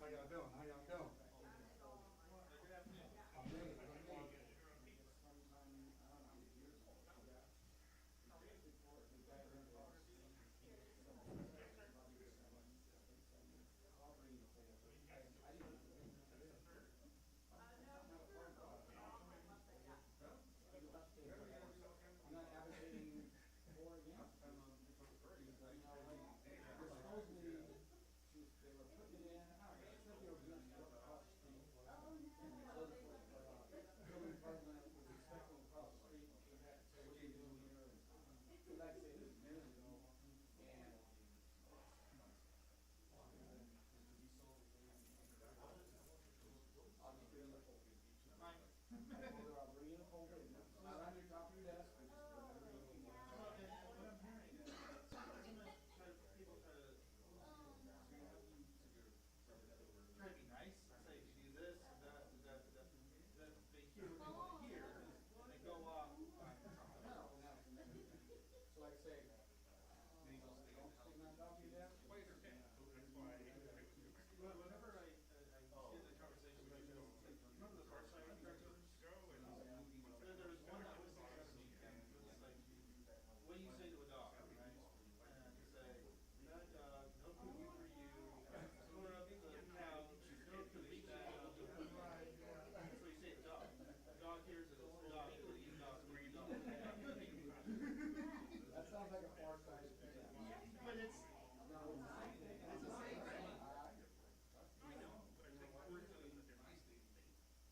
How y'all doing? How y'all doing? Good afternoon. I'm good. I'm not advocating for or against. Supposedly, they were putting it in. I don't know. It said they were doing it across the street. Building president was expecting across the street. They had to say, what are you doing here? So like I say, this is years ago. And Mike. I'll bring in a folder. Not on your top of your desk. Well, and what I'm hearing is people try to be nice, say if you do this, that, they hear what they want to hear, and they go off on something else. So like I say, don't stick on top of your desk. Whenever I get the conversation, remember the first time there was one that was interesting, and it was like, what do you say to a dog, right? And you say, that dog, no cookie for you, tore up the couch, no cookie for that dog. That's what you say to a dog. The dog hears it, it's a dog, it'll eat a dog, bring a dog. That sounds like a far side. But it's the same thing.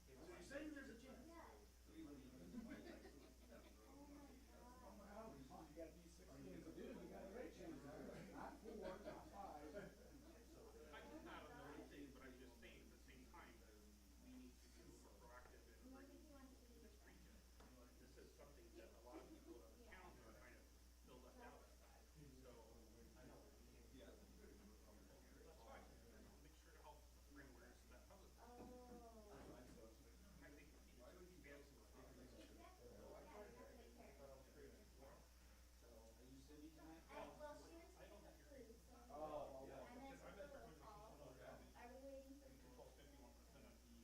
So you're saying there's a chance? You got these 6 things to do, you got a great chance. Not 4, not 5. I'm not on the right thing, but I'm just saying at the same time that we need to be more proactive in this region. This is something that a lot of people in the county are trying to fill left out. So, yeah. Make sure to help bring awareness to that public. I think Are you Cindy tonight? Well, she was picking up food, so. Oh, yeah. And then for the call. Are we waiting for? control 51% of the event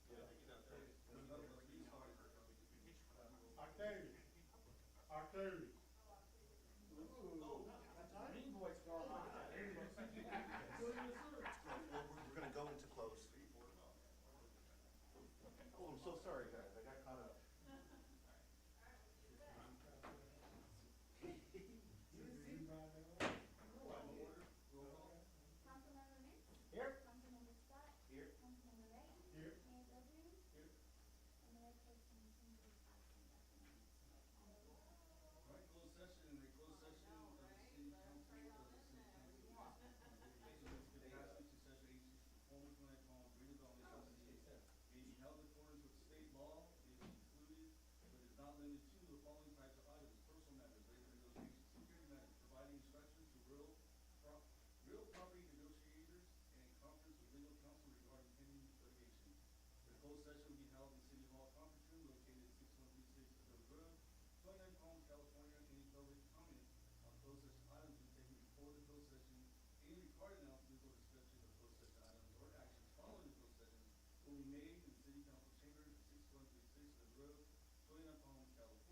here because we are 54% of the people. Octavius. Octavius. Ooh, green voice going on. We're going to go into close. Oh, I'm so sorry, guys. I got caught up. Councilmember Mintz? Here. Councilmember Scott? Here. Councilmember Ray? Here. Mayor Bilbrick? Here. And Mayor Pro Tem is absent at the moment. All right, closed session, of the city council of the city council. Capacity to session agencies performance when I call redevelopment may be held in accordance with state law, may be included, but is not limited to the following types of items: personal matters, labor negotiations, security matters, providing instructions to real property negotiators, and conference with legal counsel regarding pending litigation. The closed session will be held in City Hall Conference Room located at 6136 Village Road, 29 Palms, California. Any public comment on closed session items will be taken before the closed session. Any recorded announcements or description of closed session items or actions following the closed session will be made in the City Council Chamber at 6136 Village Road, 29 Palms, California.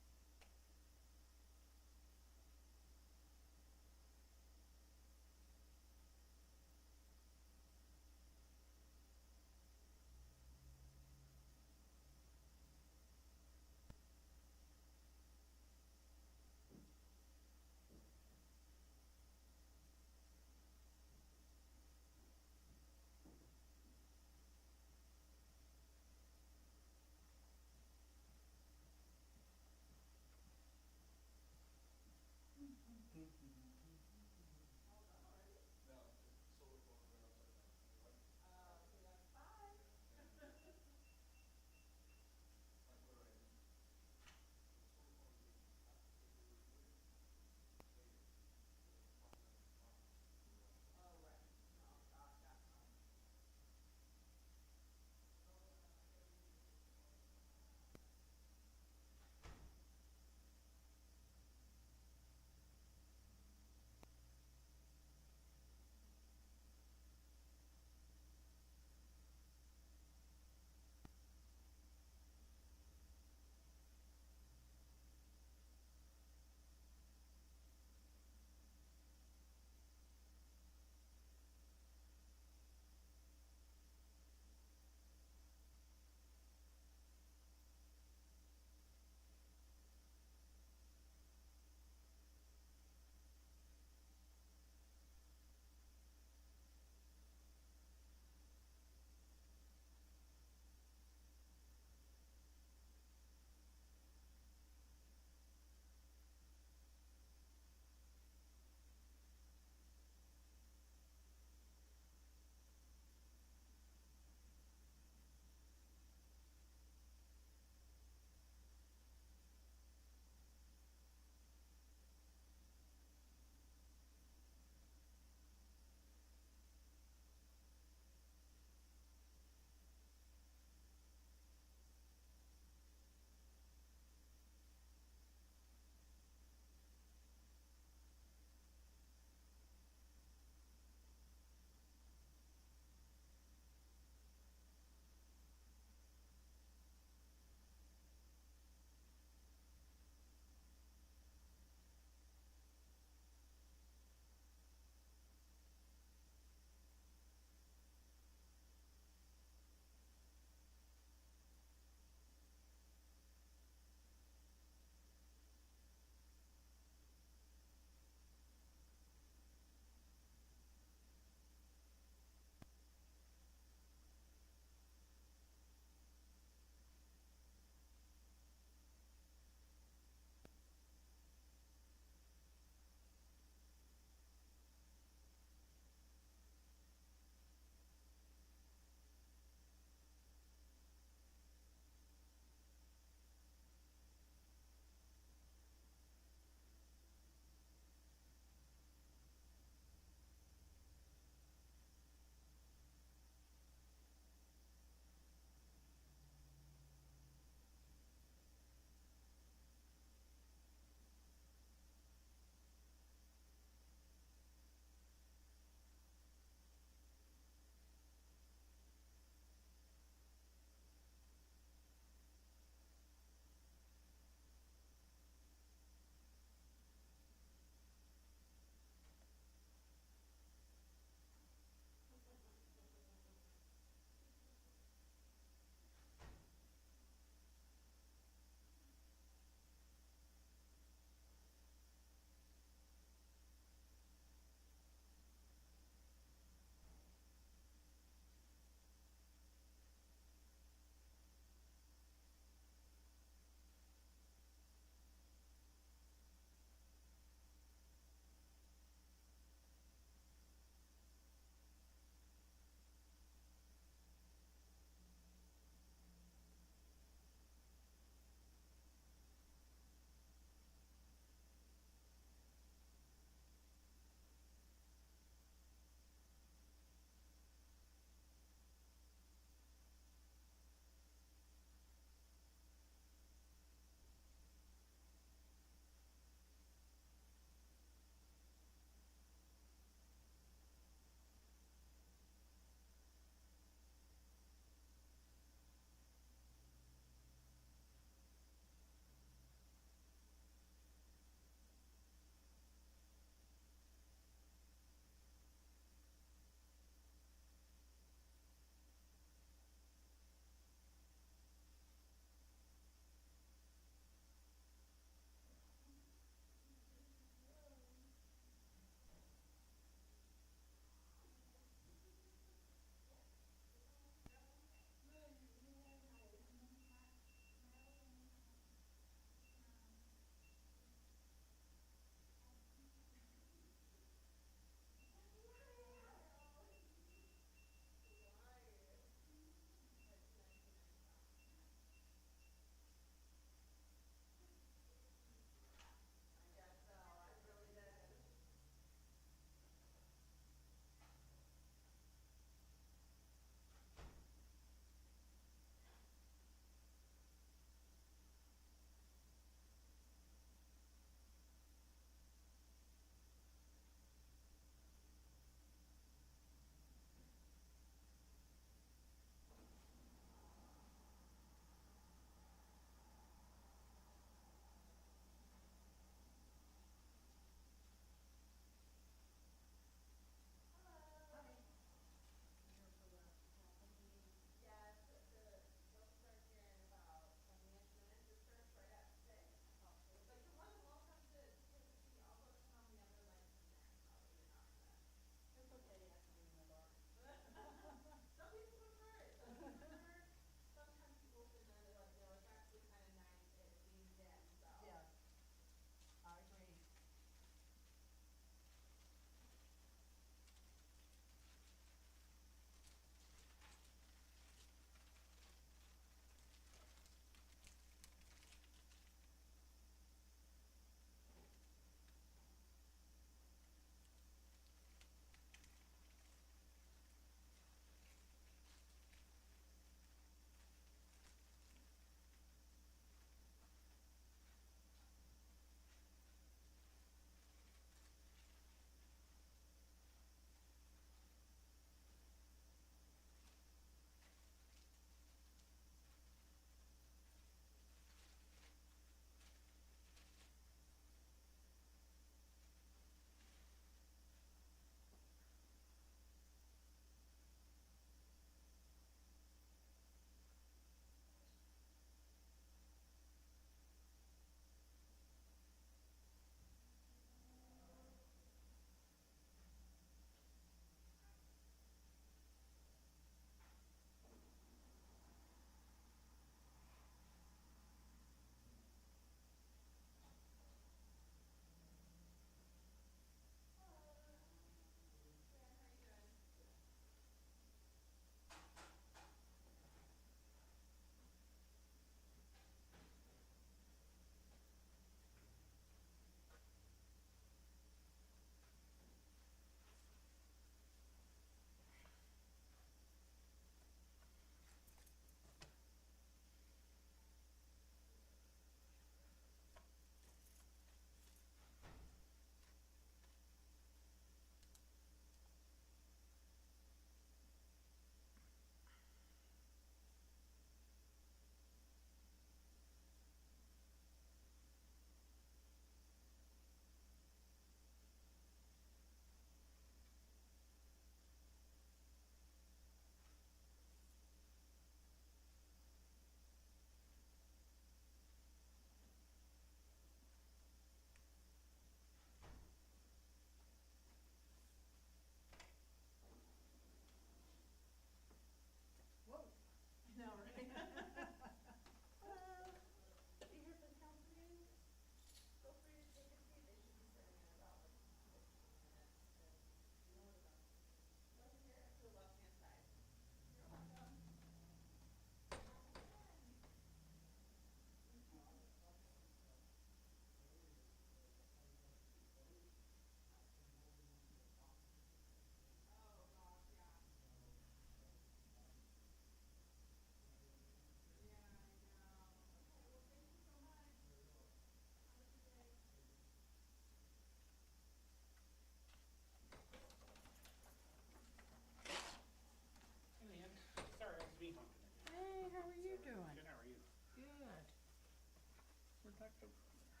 out from there.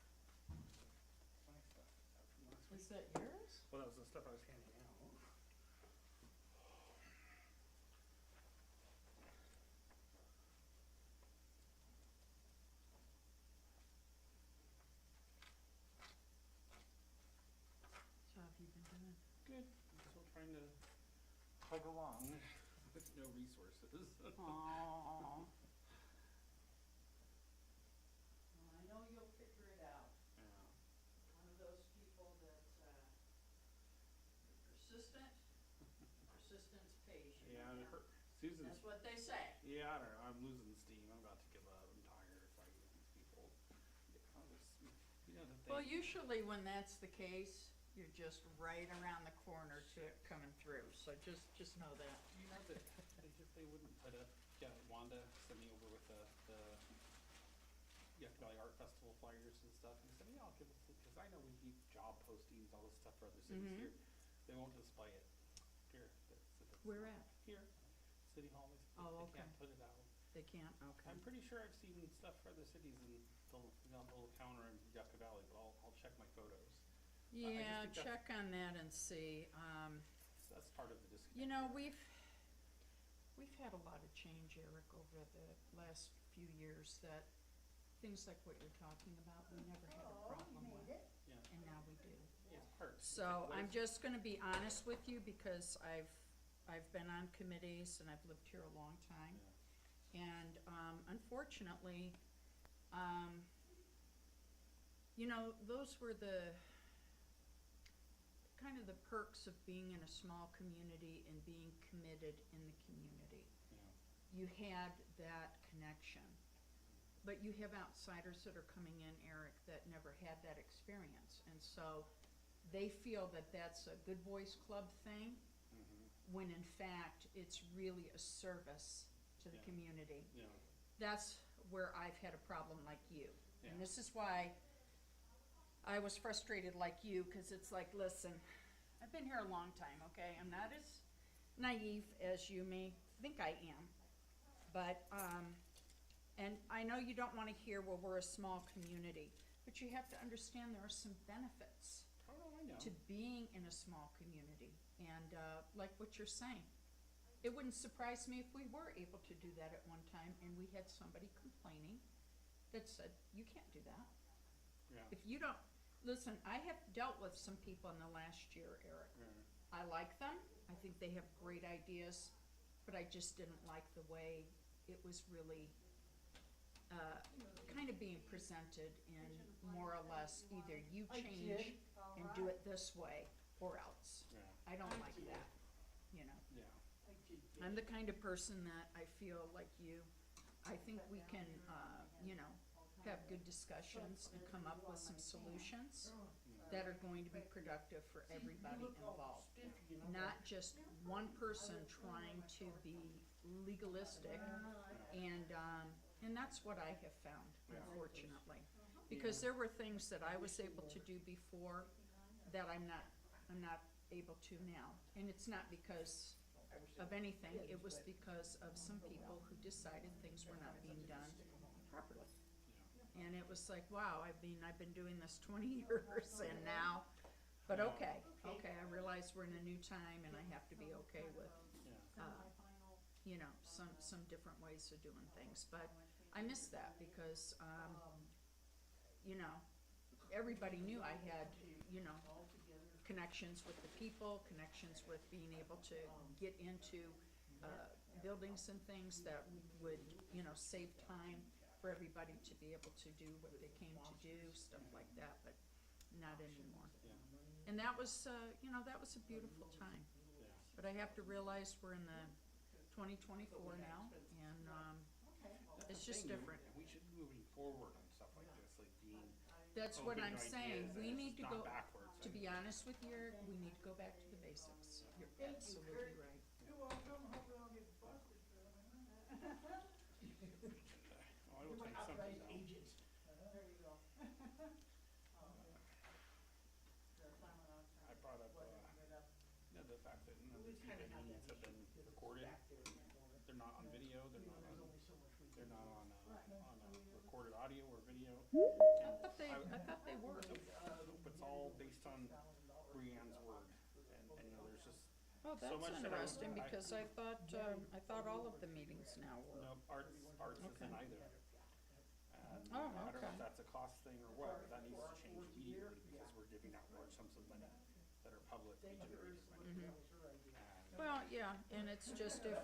My stuff is out from last week. Is that yours? Well, that was the stuff I was handing out. So have you been doing? Good. I'm still trying to plug along with no resources. Aww. Well, I know you'll figure it out. Yeah. One of those people that, persistent, persistence pays, you Yeah, know and that. Susan's. That's what they say. Yeah, I don't know. I'm losing steam. I'm about to give up. I'm tired of fighting with these people. Yeah, you know, the thing. Well, usually when that's the case, you're just right around the corner to it coming through, so just know that. You know that they wouldn't put a, yeah, Wanda sent me over with the Yucca Valley Art Festival flyers and stuff, and he said, yeah, I'll give it, because I know we do job postings, all this stuff for other cities Mhm. here. They won't display it here. Where at? Here, City Hall, Oh, they can't okay. put it out. They can't, okay. I'm pretty sure I've seen stuff for other cities in the little counter in Yucca Valley, but I'll check my photos. Yeah, think that's- check on that and see. So that's part of the disconnect. You know, there. we've had a lot of change, Eric, over the last few years that things like what you're talking about, we never had a problem with, Yeah, and now we do. yeah, it's hard. It's So like, what I'm is- just gonna be honest with you because I've been on committees and I've lived here a long time. Yeah. And, unfortunately, you know, those were the kind of the perks of being in a small community and being committed in the community. Yeah. You had that connection. But you have outsiders that are coming in, Eric, that never had that experience. And so they feel that that's a good boys club thing, Mhm. when in fact, it's really a service to the Yeah. community. Yeah. That's where I've had a problem like you. Yeah. And this is why I was frustrated like you, cause it's like, listen, I've been here a long time, okay? I'm not as naive as you may think I am. But, and I know you don't wanna hear, well, we're a small community, but you have to understand there are some benefits Oh, no, I know. to being in a small community. And, like what you're saying, it wouldn't surprise me if we were able to do that at one time and we had somebody complaining that said, you can't do that. Yeah. If you don't, listen, I have dealt with some people in the last year, Eric. Yeah. I like them, I think they have great ideas, but I just didn't like the way it was really, kind of being presented in more or less either you change and do it this way or else. Yeah. I don't like that, you know. Yeah. I'm the kind of person that I feel like you, I think we can, you know, have good discussions and come up with some solutions that are going to be productive for everybody involved. Not just one person trying to be legalistic, and that's what I have found, unfortunately. Because there were things that I was able to do before that I'm not able to now. And it's not because of anything, it was because of some people who decided things were not being done properly. And it was like, wow, I've been doing this 20 years and now, but okay, I realize we're in a new time and I have to be okay with, you know, some different ways of doing things. But I miss that because, you know, everybody knew I had, you know, connections with the people, connections with being able to get into, buildings and things that would, you know, save time for everybody to be able to do what they came to do, stuff like that, but not anymore. Yeah. And that was, you know, that was a beautiful time. Yeah. But I have to realize we're in the 2024 now, and, it's That's the just thing, different. We should be moving forward on stuff like this, like being That's what open I'm to saying, ideas we and need to not go, backwards. to be honest with you, Eric, we need to go back to the basics. You're absolutely right. You're welcome, hope we don't get busted for it. Oh, I will take something down. agent. There you go. I brought up, you know, the fact that none of the TV meetings have been recorded. They're not on video, they're not on recorded audio or video, I thought they were. Nope, it's all based on Brianne's word, and you know, there's just Oh, so that's much that interesting, because I thought all of the meetings now were. no, arts Okay. isn't either. And Oh, I don't know okay. if that's a cost thing or what, but that needs to change immediately because we're giving out large sums of money that are publicly generated money. And Well, yeah, and it's just if,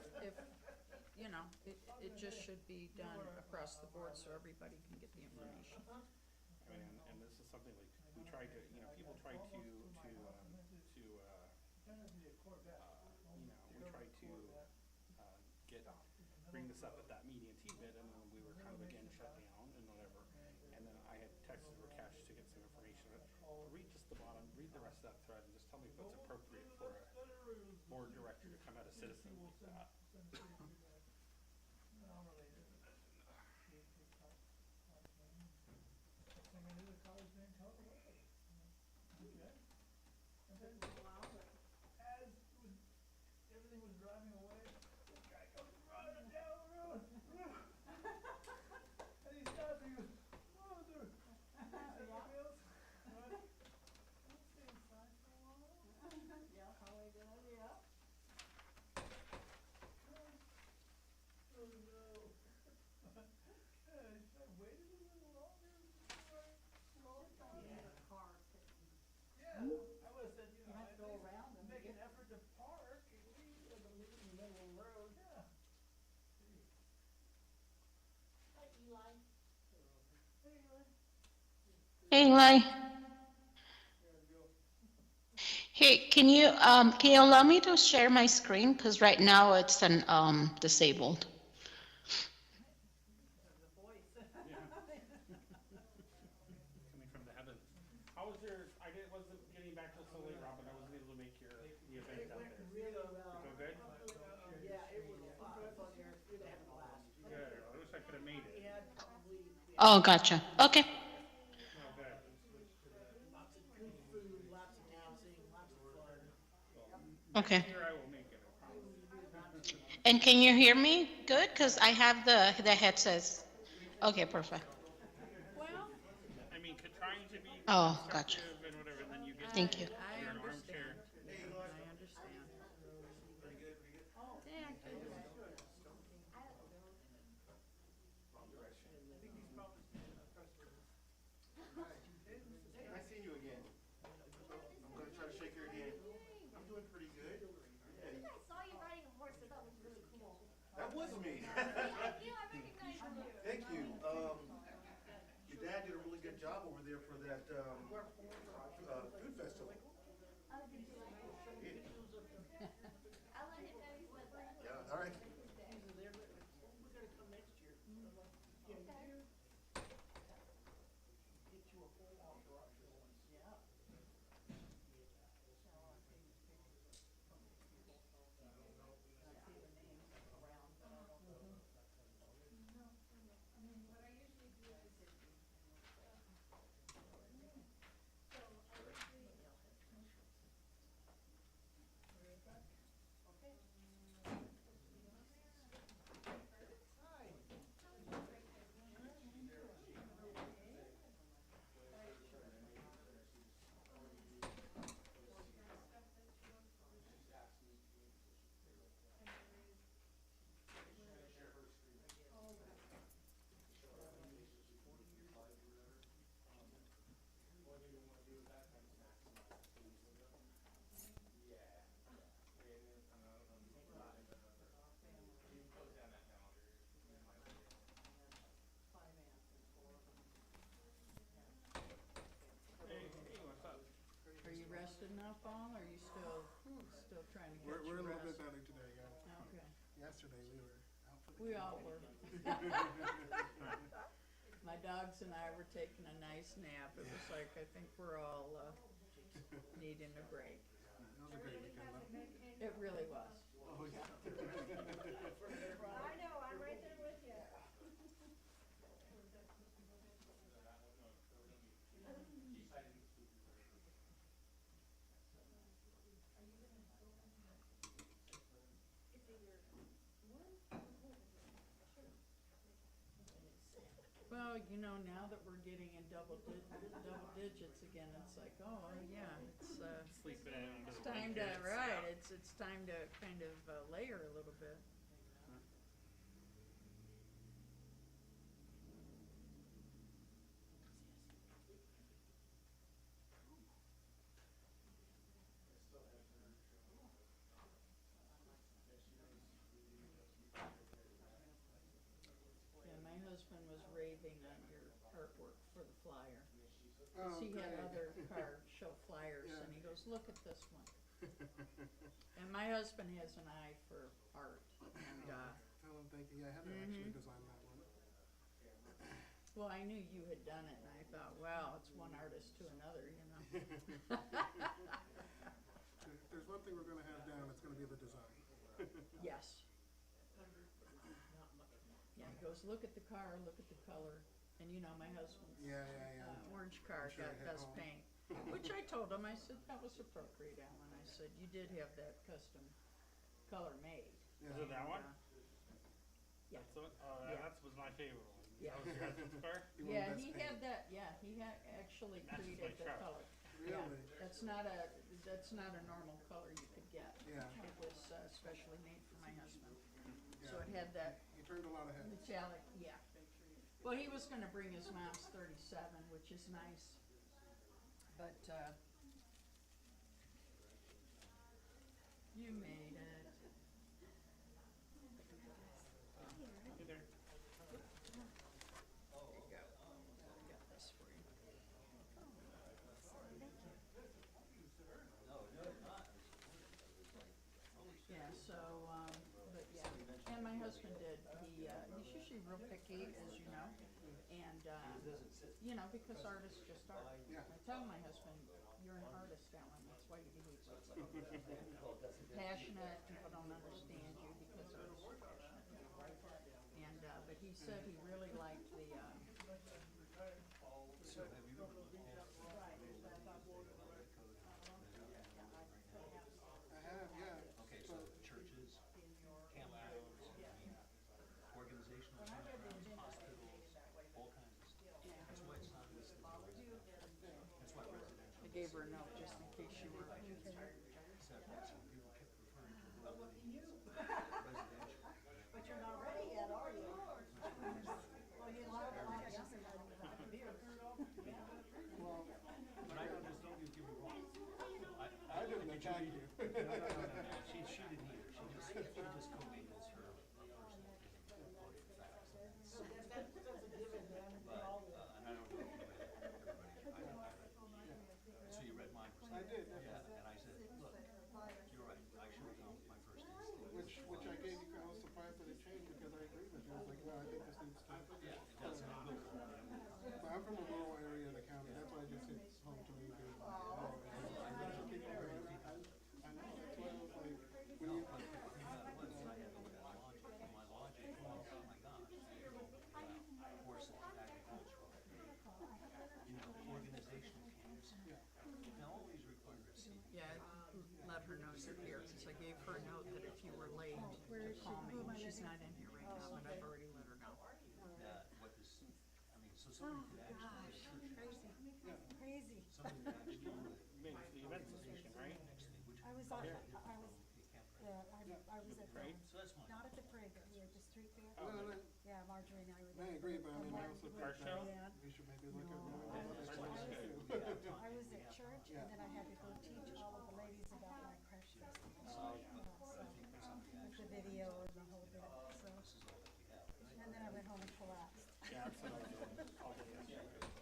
you know, it just should be done across the board so everybody can get the information. I mean, and this is something like, we tried to, you know, people tried to, you know, we tried to, bring this up at that meeting in Tibet, and then we were kind of again shut down and whatever. And then I had texted Rakesh to get some information. Read just the bottom, read the rest of that thread, and just tell me if it's appropriate for a board director to come at a citizen like that. Everything was driving away. This guy comes running down the road. And he stops and he goes, "Mother." Everybody else, right? Don't stay inside for a while. Yeah, how I did, yeah. Oh no. I waited a little longer. Yeah, car sitting. Yeah, I would have said, you know, You have to go around and make an get- effort to park and leave in the middle of the road. Yeah. Hi, Eli. Hey, Eli. Hey, can you allow me to share my screen? Because right now it's disabled. The voice. Coming from the heavens. How was wasn't getting back till so late, Robin, I wasn't able to make the event out there. Really well. Go good? Yeah, it was fun. Fun here. We'd have a blast. Good, I wish I could have made it. We had probably, Oh, gotcha. Okay. No, good. lots of good food, lots of dancing, lots of fun. Okay. Here I will make it, I promise. And can you hear me good? Because I have the headsets. Okay, perfect. Well, I mean, trying to be Oh, gotcha. constructive and whatever, then you get. Thank you. I You're in an understand. armchair. I understand. Pretty good, pretty good. Yeah, good. Nice seeing you again. I'm gonna try to shake your hand. I'm doing pretty good. I think I saw you riding a horse, I thought it was really cool. That was me. Thank you, I recognized you. Thank you. Your dad did a really good job over there for that, food festival. Oh, did you like it? Yeah. I'll let him know you said that. Yeah, all right. We're gonna come next year. Okay. Get you a full entourage. Yeah. Hey, what's up? Are you rested now, Paul, or are you still trying to catch We're a your little bit rest? better today, yeah. Okay. Yesterday we were out for the We all count. were. My dogs and I were taking a nice nap. It was like, I think we're all needing a break. It was a great weekend though. It really was. Oh, yeah. I know, I'm right there with you. Well, you know, now that we're getting double digits again, it's like, oh, yeah, it's, Sleeping in under it's the time to, blankets. right, Yeah. it's time to kind of layer a little bit. Yeah, my husband was raving on your artwork for the flyer. Cause he had other card show flyers Yeah. and he goes, look at this one. And my husband has an eye for art and, Tell him thank you. Yeah, I had to actually design that one. well, I knew you had done it and I thought, well, it's one artist to another, you know. If there's one thing we're gonna have down, it's gonna be the design. Yes. Yeah, he goes, look at the car, look at the color, and you know, my husband's Yeah. orange car I'm sure got it hit best home. paint, which I told him, I said, that was appropriate, Alan, I said, you did have that custom color made. Yeah. Is it that one? Yeah. That's what, oh, Yeah. that was my favorite one. Yeah. That was your husband's car? You want Yeah, best he paint. had that, yeah, he had actually Matches my created the truck. color. Yeah, Really? that's not a normal color you could get. Yeah. It was specially made for my husband. So Yeah. it had that He turned a lot of heads. metallic, yeah. Well, he was gonna bring his mom's 37, which is nice. But, you made it. Hey there. There you go. I got this for you. Yeah, so, but yeah, and my husband did, he's usually real picky, as you know, and, you know, because artists just are. Yeah. I tell my husband, you're an artist, Alan, that's why you behave so passionate, people don't understand you because artists are passionate. And, but he said he really liked the, I have, yeah. Okay, so churches, campgrounds, organizational campgrounds, hospitals, all kinds of stuff. That's why it's not listed as residential. That's why residential I gave her a note just in case you were. separate, so people kept referring to rural residential. But you're not ready yet, are you? Well, you lied a lot yesterday. Well, But I don't just get me wrong. I didn't attack you. No. She didn't either. She just co-made this her personal audit facts. That's a given, man. But, and I don't know if you read everybody, so you read mine. I did. Yeah, and I said, look, you're right, I should have gone with my first instinct. Which I gave you, I was surprised that it changed because I agree with you. I was like, no, I think this needs to. Yeah, it does, and it will. But I'm from a rural area of the county, that's why it just hits home to me. Because, that's what people do. I know, that's why I was like, when you. But the thing about it was, I had to look at my logic was, oh my gosh, horses, agricultural, organizational camps. Now, all these require a CDBG. Yeah, let her know you're here, because I gave her a note that if you were late, to call me. She's not in here right now, but I've already let her know. That what this, I mean, so somebody could actually, Crazy. somebody could actually do it. You made it to the event station, right? Next thing, which I was would on, be I different was, from a campground. yeah, I was at, Right? So that's fine. not at the parade, but we were at the street fair. No, no, no, Yeah, Marjorie and I were I there. agree, but I mean, I also think Car show? that we should maybe look at doing Yeah, other that's things good. too. I was at church and then I had to go teach all of the ladies about my crash festival. So, with the video and the whole bit, so, This is all that we have, right? and then I went home and collapsed. Yeah, that's what I was doing all day yesterday.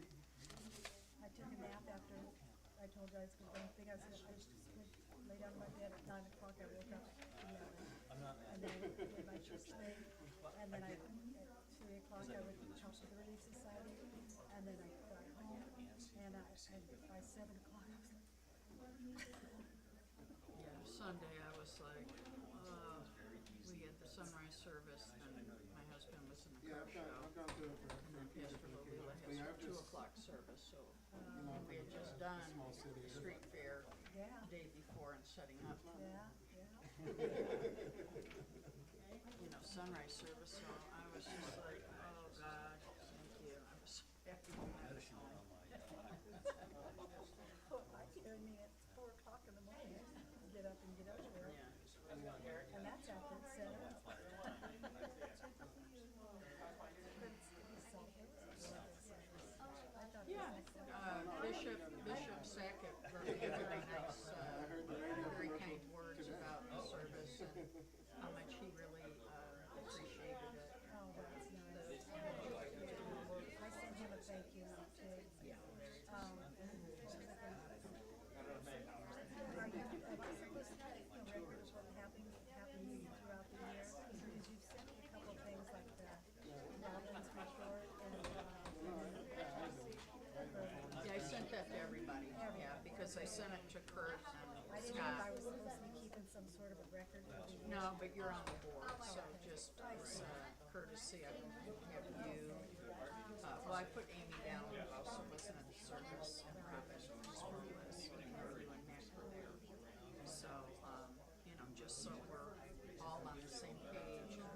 I took a nap after, I told you I was gonna, think I was gonna, I just went, lay down in my bed at 9 o'clock, I woke up at 11. I'm not, And then I did my church thing, and then at 3 o'clock I went to talk to the Relief Society, and then I got home, and by 7 o'clock I was like, Yeah, Sunday I was like, we had the sunrise service, then my husband was in the Yeah, car show. I've gone through it for And then a few Pastor different Lolila occasions. But yeah, has I've her 2 just, o'clock service, so you know, we had from just a done small city. street fair yeah, the day before and setting up, yeah. you know, sunrise service, so I was just like, oh gosh. get up and get over there. And that's after it's set up. I thought it Yeah, was like, Bishop Sackett wrote me a very nice, very kind words about the service and how much he really appreciated it. oh, that's nice. I sent him a thank you note too. Yeah. Are you supposed to have a record of what happened throughout the year? Because you've sent me a couple of things like the Robin's report and, Yeah, I sent that to everybody, yeah, because I sent it to Kurt I and didn't know if I Scott. was supposed to be keeping some sort of a record for the year. No, but you're on the board, so just as courtesy, I will have you, well, I put Amy down, who also wasn't in the service, and Robin just for this, and you and Mac were there. So, you know, just so we're all on the same page and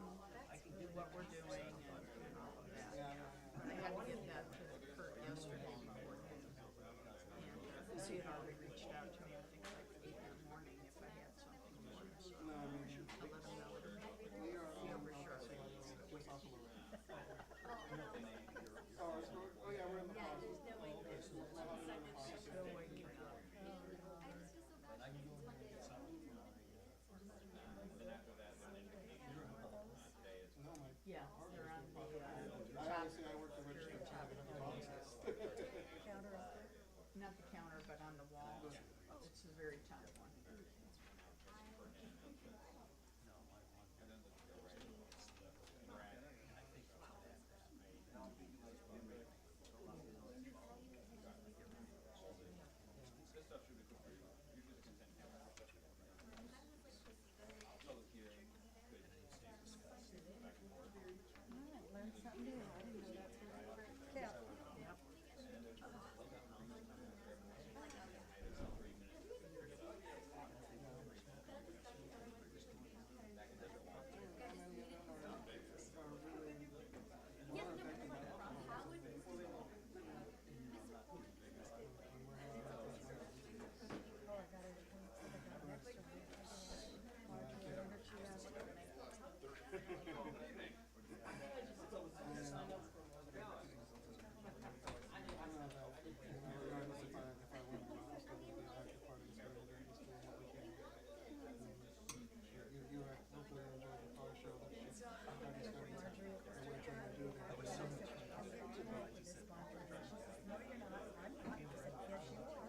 what we're doing and all of that. But I had to get that to Kurt yesterday before noon. And, because he had already reached out to me, I think like 8 in the morning if I had something for him, so No, I mean, I'll let him know. we are, Be over shortly. just off of Lorraine. Oh, it's, oh yeah, we're in the hospital. Still waking up. No, my, Yeah, they're on the, I top, honestly, I work the register. very top of the Counter up there. not the counter, but on the wall. It's the very top one. Learned something new. I didn't know that's where they were kept. Yep. Oh, I got everything. I got an extra one. Marjorie, I heard she asked. Regardless if I win or not, I'm still gonna be an active part of the school, and just doing what we can. You hopefully enjoyed the car show that she already started. And we're trying to do there. I said, I'm going to work with this Marjorie. She says, no, you're not. I'm not. I said, yes, you are.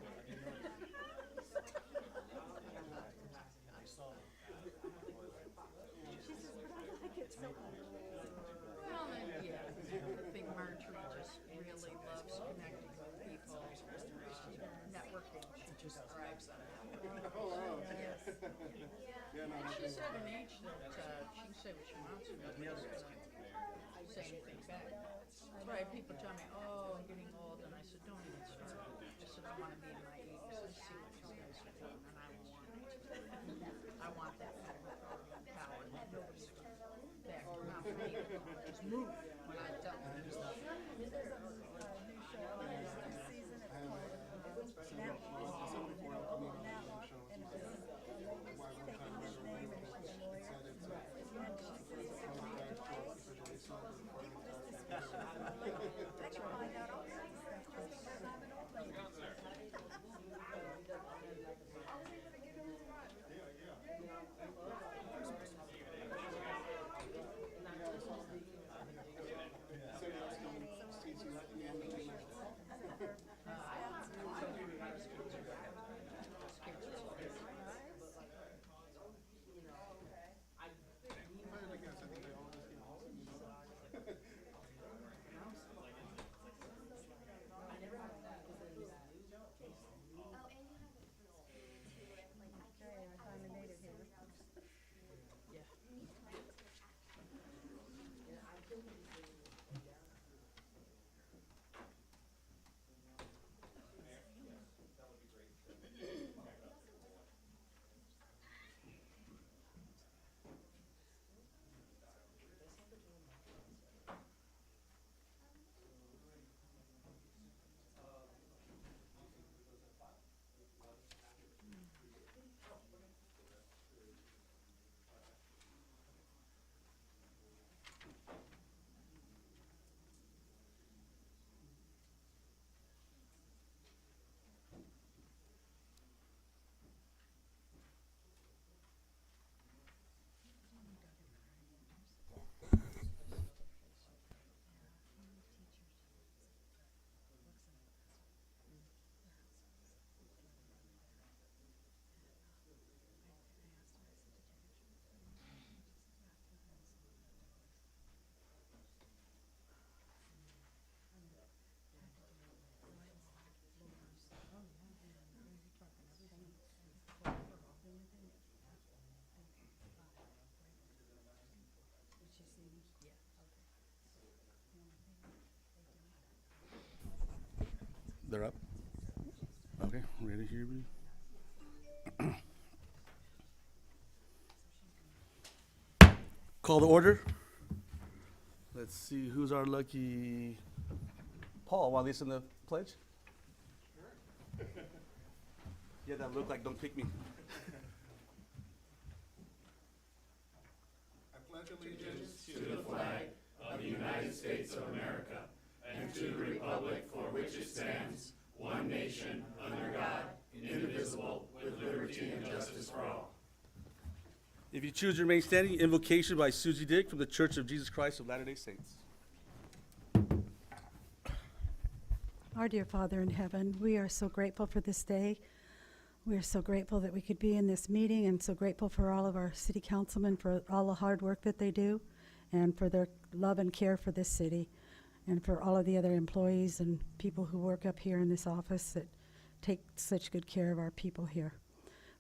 She says, but I like it so much. Well, and yeah, I think Marjorie just really loves connecting with people, networking, she just thrives on it. Oh, wow. Yes. Yeah, no, that's She's cool. at an age that she can say what she wants and nobody's gonna say anything back. That's why people tell me, oh, I'm getting old, and I said, don't even start. I said, I wanna be in my 80s and see what these guys are doing, and I want it. I want that kind of authority and power, that nobody's gonna back off me, just move when I tell them. There's a new show on this season. It's called Matlock. Matlock. And it's a lady's taking his name and she's a lawyer. And she says, people just discuss it. I can find out all kinds of stuff just because I'm an old lady. They're up. Okay, ready here. Call the order. Let's see, who's our lucky Paul? Want to listen to the pledge? Sure. Yeah, that look like don't pick me. I pledge allegiance to the flag of the United States of America and to the republic for which it stands, one nation, under God, indivisible, with liberty and justice for all. If you choose to remain standing, invocation by Susie Dick from the Church of Jesus Christ of Latter-day Saints. Our dear Father in heaven, we are so grateful for this day. We are so grateful that we could be in this meeting, and so grateful for all of our city councilmen for all the hard work that they do and for their love and care for this city, and for all of the other employees and people who work up here in this office that take such good care of our people here.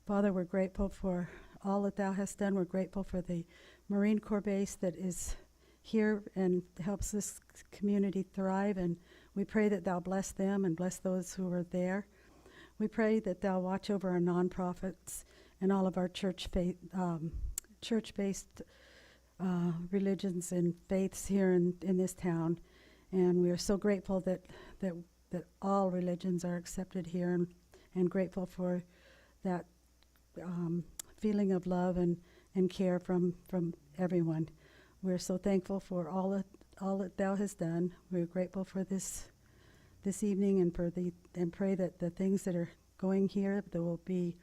Father, we're grateful for all that thou hast done. We're grateful for the Marine Corps base that is here and helps this community thrive, and we pray that thou bless them and bless those who are there. We pray that thou watch over our nonprofits and all of our church-based religions and faiths here in this town. And we are so grateful that all religions are accepted here, and grateful for that feeling of love and care from everyone. We're so thankful for all that thou hast done. We're grateful for this evening, and pray that the things that are going here, there will be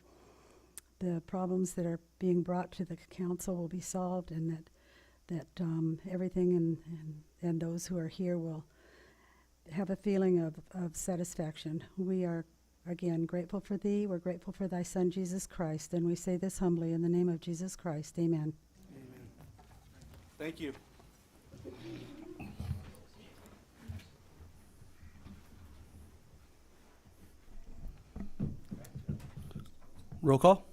the problems that are being brought to the council will be solved, and that everything and those who are here will have a feeling of satisfaction. We are again grateful for thee. We're grateful for thy Son Jesus Christ, and we say this humbly in the name of Jesus Christ. Amen. Amen. Thank you. Roll call.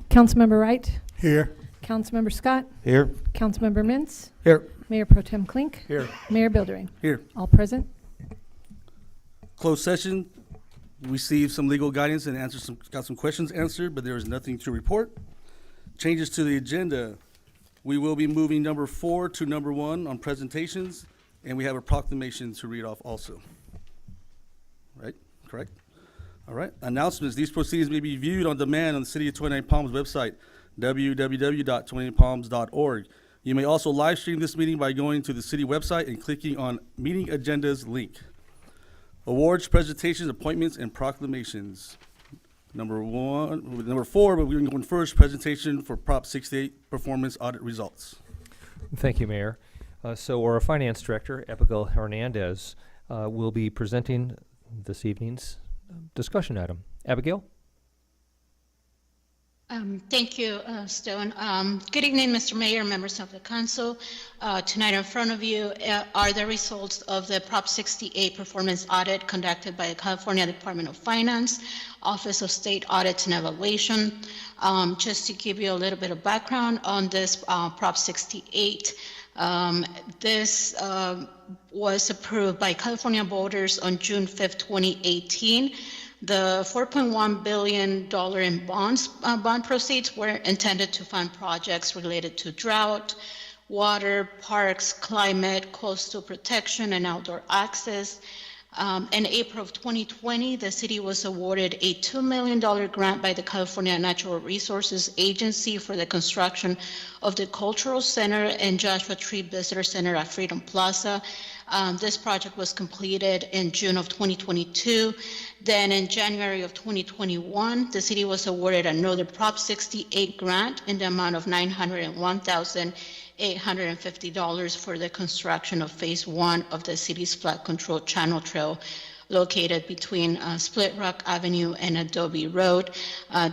Councilmember Wright. Here. Councilmember Scott. Here. Councilmember Mintz. Here. Mayor Pro Tem Klink. Here. Mayor Bildering. Here. All present. Closed session. We received some legal guidance and got some questions answered, but there is nothing to report. Changes to the agenda. We will be moving number 4 to number 1 on presentations, and we have a proclamation to read off also. Right? Correct? All right. Announcements. These proceedings may be viewed on demand on the City of 29 Palms website, www.29palms.org. You may also live stream this meeting by going to the city website and clicking on Meeting Agendas link. Awards, presentations, appointments, and proclamations. Number 4, but we're going first, presentation for Prop 68 performance audit results. Thank you, Mayor. So our Finance Director, Abigail Hernandez, will be presenting this evening's discussion item. Abigail? Thank you, Stone. Good evening, Mr. Mayor, members of the council. Tonight in front of you are the results of the Prop 68 performance audit conducted by the California Department of Finance, Office of State Audits and Evaluation. Just to give you a little bit of background on this Prop 68, this was approved by California voters on June 5th, 2018. The $4.1 billion in bond proceeds were intended to fund projects related to drought, water, parks, climate, coastal protection, and outdoor access. In April of 2020, the city was awarded a $2 million grant by the California Natural Resources Agency for the construction of the Cultural Center and Joshua Tree Visitor Center at Freedom Plaza. This project was completed in June of 2022. Then in January of 2021, the city was awarded another Prop 68 grant in the amount of $901,850 for the construction of Phase 1 of the city's flood control channel trail located between Split Rock Avenue and Adobe Road.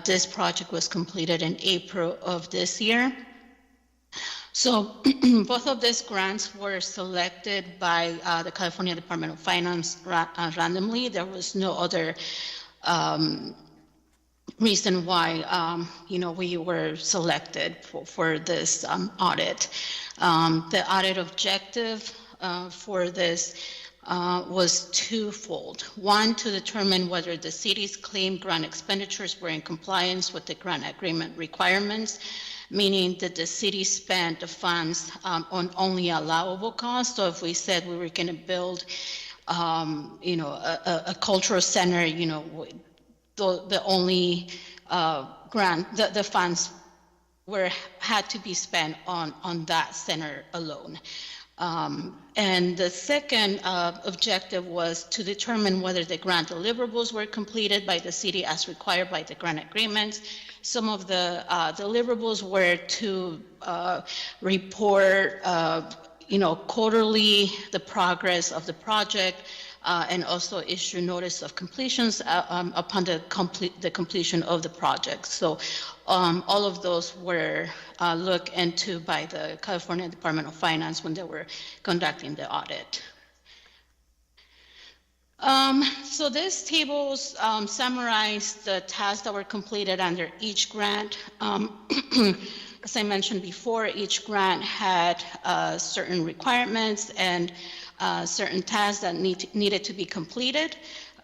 This project was completed in April of this year. So both of these grants were selected by the California Department of Finance randomly. There was no other reason why we were selected for this audit. The audit objective for this was twofold. One, to determine whether the city's claimed grant expenditures were in compliance with the grant agreement requirements, meaning that the city spent the funds on only allowable costs. So if we said we were going to build, a cultural center, the only grant, the funds had to be spent on that center alone. And the second objective was to determine whether the grant deliverables were completed by the city as required by the grant agreements. Some of the deliverables were to report, quarterly the progress of the project, and also issue notice of completions upon the completion of the project. So all of those were looked into by the California Department of Finance when they were conducting the audit. So this table summarized the tasks that were completed under each grant. As I mentioned before, each grant had certain requirements and certain tasks that needed to be completed.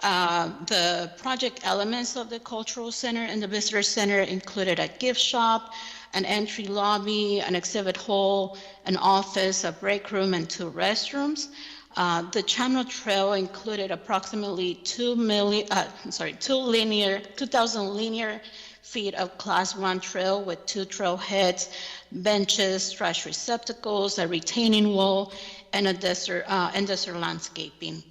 The project elements of the cultural center and the visitor center included a gift shop, an entry lobby, an exhibit hall, an office, a break room, and 2 restrooms. The channel trail included approximately 2,000 linear feet of Class 1 trail with 2 trailheads, benches, trash receptacles, a retaining wall, and desert landscaping.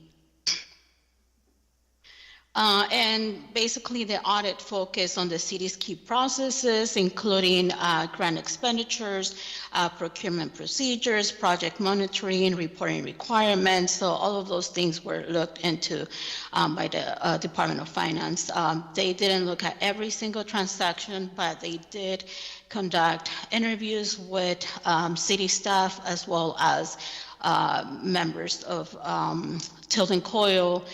And basically the audit focused on the city's key processes, including grant expenditures, procurement procedures, project monitoring, reporting requirements. So all of those things were looked into by the Department of Finance. They didn't look at every single transaction, but they did conduct interviews with city staff as well as members of Tilden Coyle,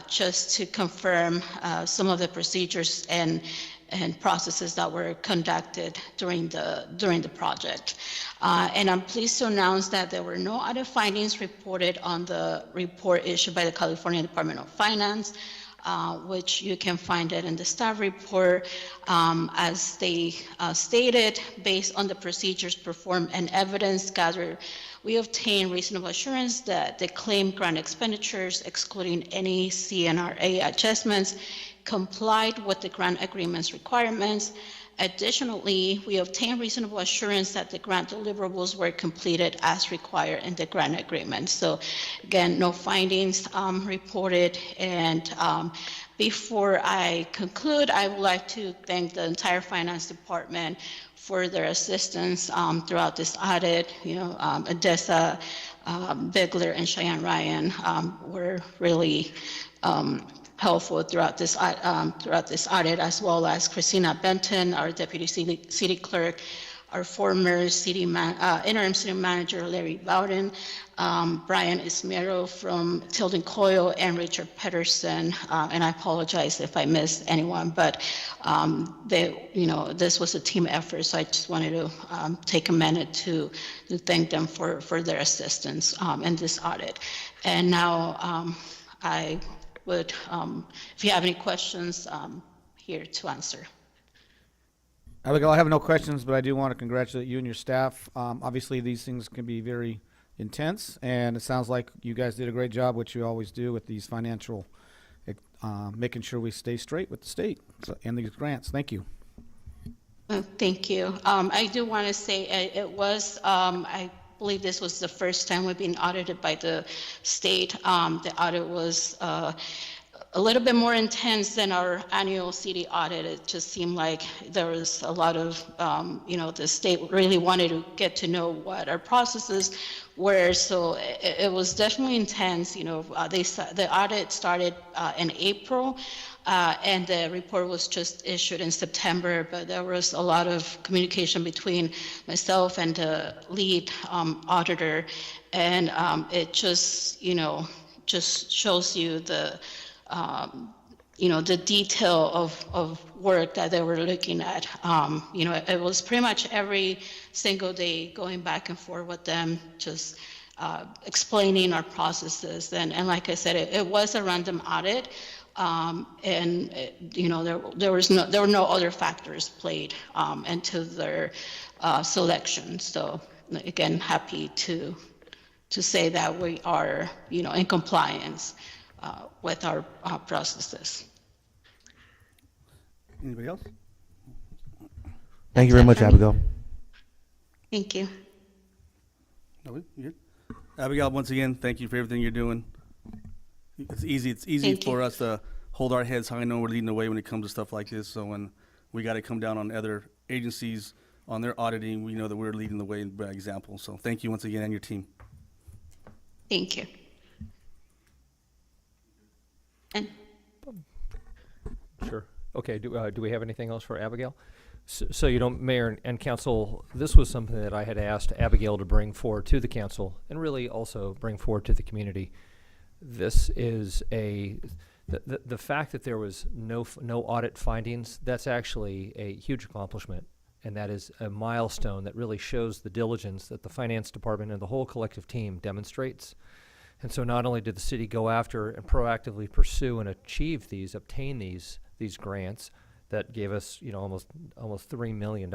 just to confirm some of the procedures and processes that were conducted during the project. And I'm pleased to announce that there were no other findings reported on the report issued by the California Department of Finance, which you can find it in the staff report. As they stated, based on the procedures performed and evidence gathered, we obtained reasonable assurance that the claimed grant expenditures, excluding any CNRA adjustments, complied with the grant agreement's requirements. Additionally, we obtained reasonable assurance that the grant deliverables were completed as required in the grant agreement. So again, no findings reported. And before I conclude, I would like to thank the entire finance department for their assistance throughout this audit. Odessa, Bigler, and Cheyenne Ryan were really helpful throughout this audit, as well as Christina Benton, our deputy city clerk, our former interim city manager Larry Bowden, Brian Ismero from Tilden Coyle, and Richard Pedersen. And I apologize if I missed anyone, but this was a team effort, so I just wanted to take a minute to thank them for their assistance in this audit. And now I would, if you have any questions, here to answer. Abigail, I have no questions, but I do want to congratulate you and your staff. Obviously, these things can be very intense, and it sounds like you guys did a great job, which you always do with these financial, making sure we stay straight with the state and these grants. Thank you. Thank you. I do want to say it was, I believe this was the first time we've been audited by the state. The audit was a little bit more intense than our annual city audit. It just seemed like there was a lot of, the state really wanted to get to know what our processes were. So it was definitely intense. The audit started in April, and the report was just issued in September, but there was a lot of communication between myself and the lead auditor, and it just, just shows you the detail of work that they were looking at. It was pretty much every single day going back and forth with them, just explaining our processes. And like I said, it was a random audit. And there were no other factors played into their selection. So again, happy to say that we are in compliance with our processes. Anybody else? Thank you very much, Abigail. Thank you. No, you good? Abigail, once again, thank you for everything you're doing. It's easy Thank for you. us to hold our heads high. I know we're leading the way when it comes to stuff like this. So when we got to come down on other agencies on their auditing, we know that we're leading the way by example. So thank you once again and your team. Thank you. And Sure. Okay, do we have anything else for Abigail? So Mayor and Council, this was something that I had asked Abigail to bring forward to the council and really also bring forward to the community. This is the fact that there was no audit findings, that's actually a huge accomplishment. And that is a milestone that really shows the diligence that the finance department and the whole collective team demonstrates. And so not only did the city go after and proactively pursue and obtain these grants that gave us, almost $3 million,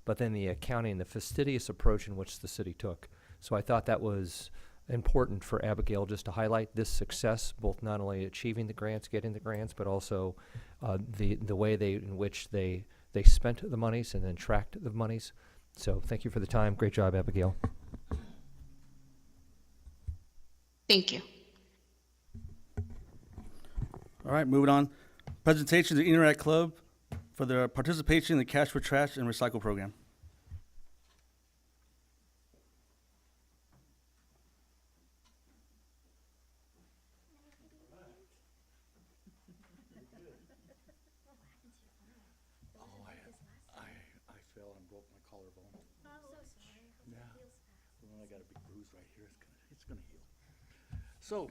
but then the accounting, the fastidious approach in which the city took. So I thought that was important for Abigail just to highlight this success, both not only achieving the grants, getting the grants, but also the way in which they spent the monies and then tracked the monies. So thank you for the time. Great job, Abigail. thank you. All right, moving on. Presentation to the Interact Club for their participation in the Cash for Trash and Recycle program. I fell and broke my collarbone. Oh, I'm so sorry. Yeah. Well, I got a big bruise right here. It's gonna heal. So,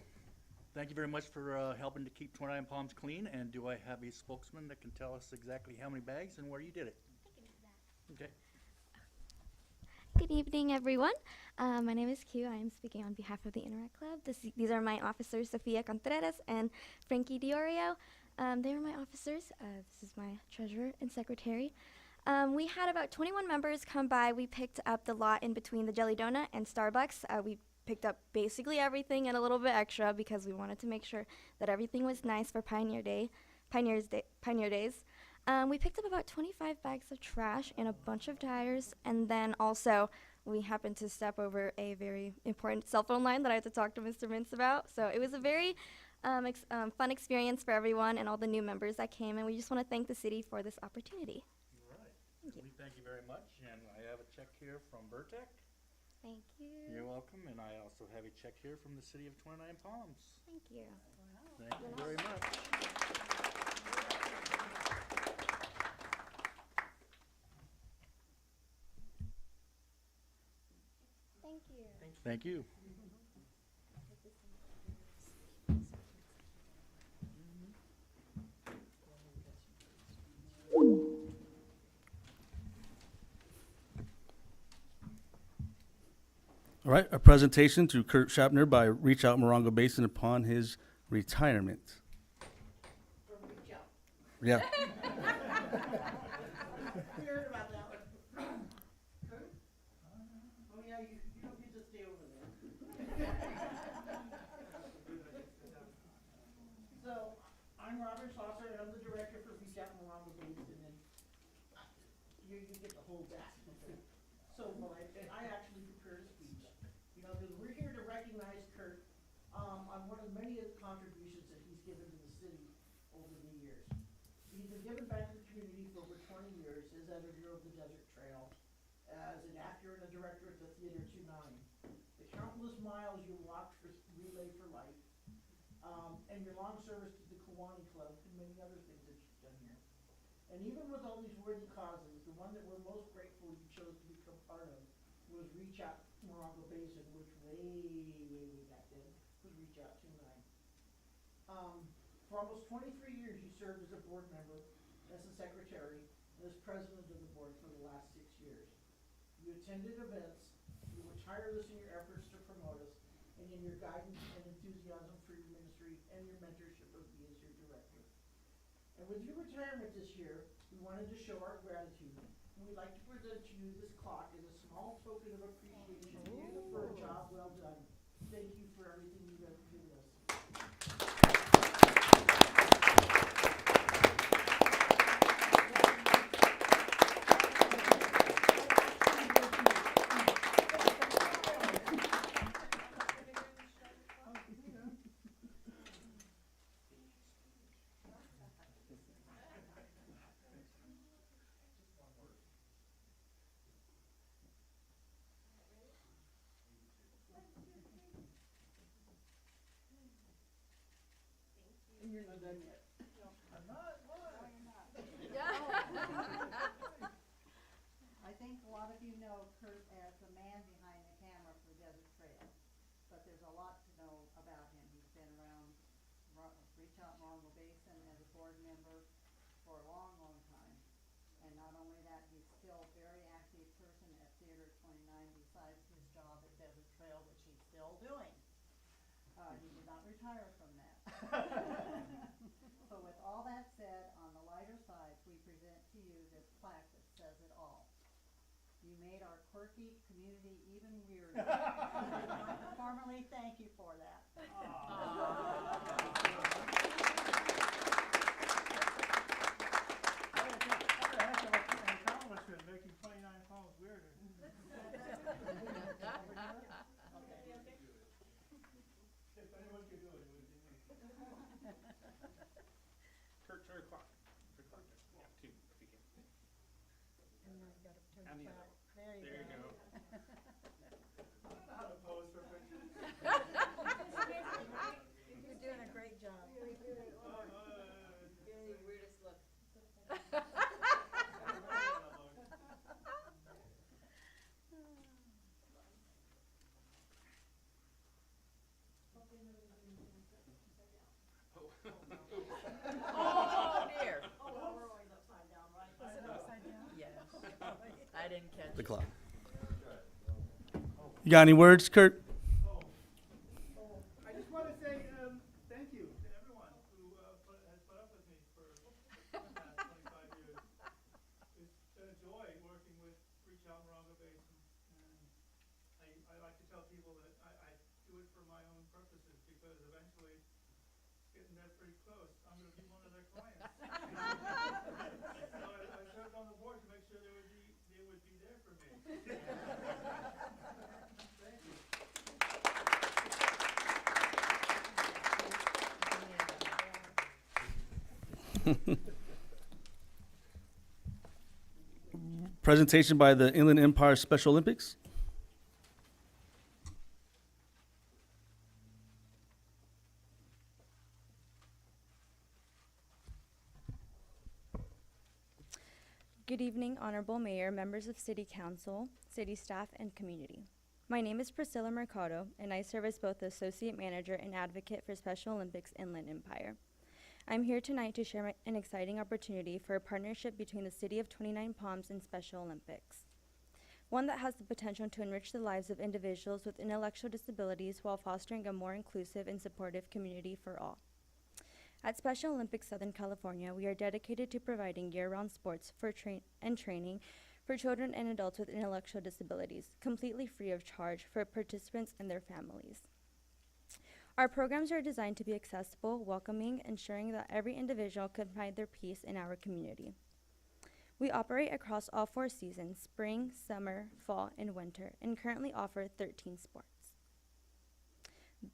thank you very much for helping to keep 29 Palms clean. And do I have a spokesman that can tell us exactly how many bags and where you did it? Okay. Good evening, everyone. My name is Q. I am speaking on behalf of the Interact Club. These are my officers, Sofia Contreras and Frankie Diorio. They are my officers. This is my treasurer and secretary. We had about 21 members come by. We picked up the lot in between the Jelly Donut and Starbucks. We picked up basically everything and a little bit extra because we wanted to make sure that everything was nice for Pioneer Days. We picked up about 25 bags of trash and a bunch of tires, and then also we happened to step over a very important cell phone line that I had to talk to Mr. Mintz about. So it was a very fun experience for everyone and all the new members that came, and we just want to thank the city for this opportunity. All right. We thank you very much, and I have a check here from Vertec. Thank you. You're welcome, and I also have a check here from the city of 29 Palms. Thank you. Thank you very much. Thank you. Thank you. All right, a presentation to Kurt Schauppner by Reach Out Morongo Basin upon his retirement. Yeah. We heard about that one. Kurt? Oh, yeah, you don't get to stay over there. So, I'm Robert Schlosser, and I'm the director for Reach Out Morongo Basin, and you get the whole that. So, well, I actually prepared a speech, because we're here to recognize Kurt on one of the many contributions that he's given to the city over the years. He's been giving back to the community for over 20 years as editor of the Desert Trail, as an actor and a director at the Theater 29. The countless miles you walked for Relay for Life, and your long service to the Kiwani Club, and many other things that you've done here. And even with all these worthy causes, the one that we're most grateful you chose to become part of was Reach Out Morongo Basin, which way back then was Reach Out 29. For almost 23 years, you served as a board member, as a secretary, and as president of the board for the last 6 years. You attended events, you were tireless in your efforts to promote notice, and in your guidance and enthusiasm for your ministry and your mentorship of me as your director. And with your retirement this year, we wanted to show our gratitude, and we'd like to present to you this clock as a small token of appreciation for a job well done. Thank you for everything you've ever given us. And you're not done yet. I'm not, what? I think a lot of you know Kurt as the man behind the camera for Desert Trail, but there's a lot to know about him. He's been around reach out Morongo Basin as a board member for a long, long time. And not only that, he's still a very active person at Theater 29 besides his job at Desert Trail, which he's still doing. He did not retire from that. So with all that said, on the lighter side, we present to you this plaque that says it all. You made our quirky community even weirder. We'd like to formally thank you for that. Accomplishment, making 29 pounds weirder. If anyone could do it, it would be me. Turn the clock. Turn the clock. Yeah, 2, if you can. And now you gotta turn And it the back. other. There you There you go. go. I don't know how to pose for pictures. You're doing a great job. Weirdest look. Oh, dear. Oh, we're always upside down, right? Was it upside down? Yes. I didn't catch The it. clock. You got any words, Kurt? I just want to say thank you to everyone who has put up with me for the past 25 years. It's been a joy working with Reach Out Morongo Basin, and I like to tell people that I do it for my own purposes because eventually it's getting there pretty close. I'm going to be one of their clients. So I served on the board to make sure they would be there for me. Thank you. Presentation by the Inland Empire Special Olympics. Good evening, Honorable Mayor, members of City Council, city staff, and community. My name is Priscilla Mercado, and I serve as both the Associate Manager and Advocate for Special Olympics Inland Empire. I'm here tonight to share an exciting opportunity for a partnership between the City of 29 Palms and Special Olympics. One that has the potential to enrich the lives of individuals with intellectual disabilities while fostering a more inclusive and supportive community for all. At Special Olympics Southern California, we are dedicated to providing year-round sports and training for children and adults with intellectual disabilities, completely free of charge for participants and their families. Our programs are designed to be accessible, welcoming, ensuring that every individual can find their peace in our community. We operate across all 4 seasons, spring, summer, fall, and winter, and currently offer 13 sports.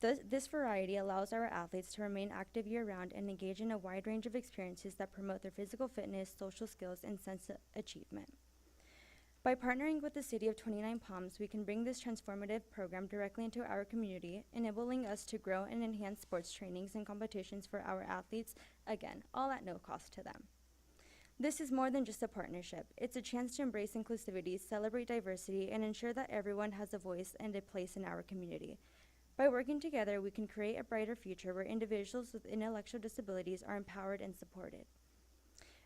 This variety allows our athletes to remain active year-round and engage in a wide range of experiences that promote their physical fitness, social skills, and sense of achievement. By partnering with the City of 29 Palms, we can bring this transformative program directly into our community, enabling us to grow and enhance sports trainings and competitions for our athletes, again, all at no cost to them. This is more than just a partnership. It's a chance to embrace inclusivity, celebrate diversity, and ensure that everyone has a voice and a place in our community. By working together, we can create a brighter future where individuals with intellectual disabilities are empowered and supported.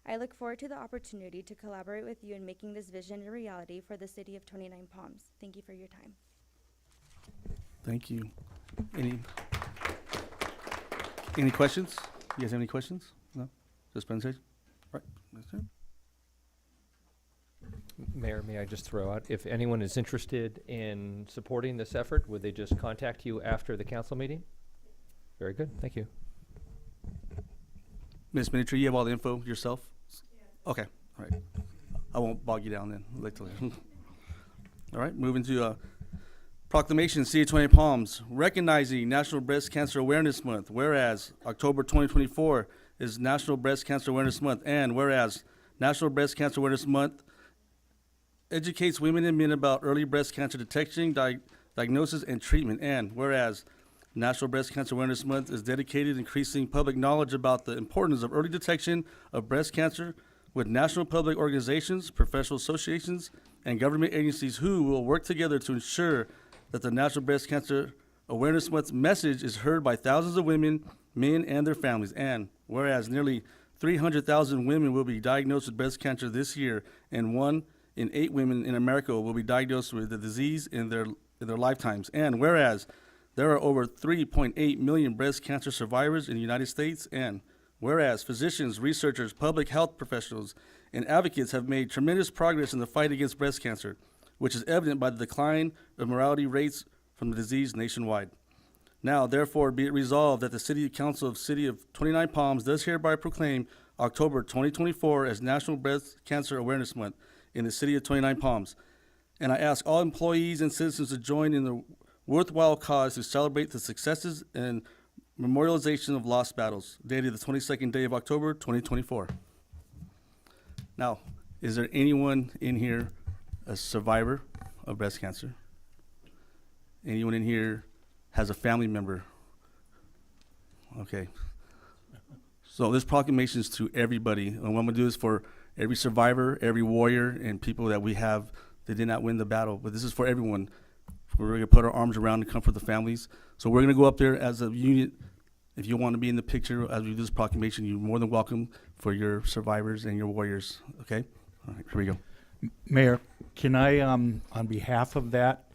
I look forward to the opportunity to collaborate with you in making this vision a reality for the City of 29 Palms. Thank you for your time. Thank you. Any questions? You guys have any questions? No? Just presentation? All right. That's it. Mayor, may I just throw out, if anyone is interested in supporting this effort, would they just contact you after the council meeting? Very good, thank you. Ms. Minitree, you have all the info yourself? Okay, all right. I won't bog you down then. I'll wait till later. All right, moving to proclamation, City of 20 Palms, recognizing National Breast Cancer Awareness Month. Whereas October 2024 is National Breast Cancer Awareness Month, and whereas National Breast Cancer Awareness Month educates women and men about early breast cancer detection, diagnosis, and treatment. And whereas National Breast Cancer Awareness Month is dedicated to increasing public knowledge about the importance of early detection of breast cancer with national public organizations, professional associations, and government agencies who will work together to ensure that the National Breast Cancer Awareness Month message is heard by thousands of women, men, and their families. And whereas nearly 300,000 women will be diagnosed with breast cancer this year, and 1 in 8 women in America will be diagnosed with the disease in their lifetimes. And whereas there are over 3.8 million breast cancer survivors in the United States, and whereas physicians, researchers, public health professionals, and advocates have made tremendous progress in the fight against breast cancer, which is evident by the decline of mortality rates from the disease nationwide. Now, therefore, be it resolved that the City Council of City of 29 Palms does hereby proclaim October 2024 as National Breast Cancer Awareness Month in the City of 29 Palms. And I ask all employees and citizens to join in the worthwhile cause to celebrate the successes and memorialization of lost battles, dated the 22nd day of October, 2024. Now, is there anyone in here a survivor of breast cancer? Anyone in here has a family member? Okay. So this proclamation is to everybody. And what I'm gonna do is for every survivor, every warrior, and people that we have that did not win the battle. But this is for everyone. We're gonna put our arms around and comfort the families. So we're gonna go up there as a unit. If you want to be in the picture as we do this proclamation, you're more than welcome for your survivors and your warriors, okay? All right, here we go. Mayor, can I, on behalf of that,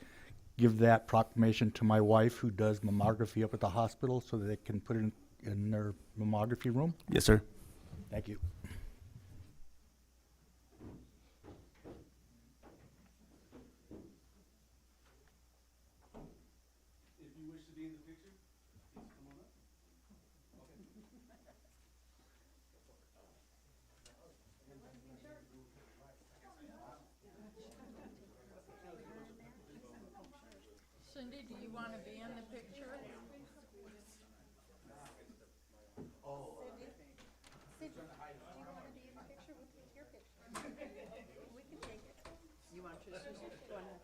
give that proclamation to my wife who does mammography up at the hospital so that they can put it in their mammography room? Yes, sir. Thank you. If you wish to be in the picture, please come on up. Cindy, do you want to be in the picture? You want your sister? Go ahead.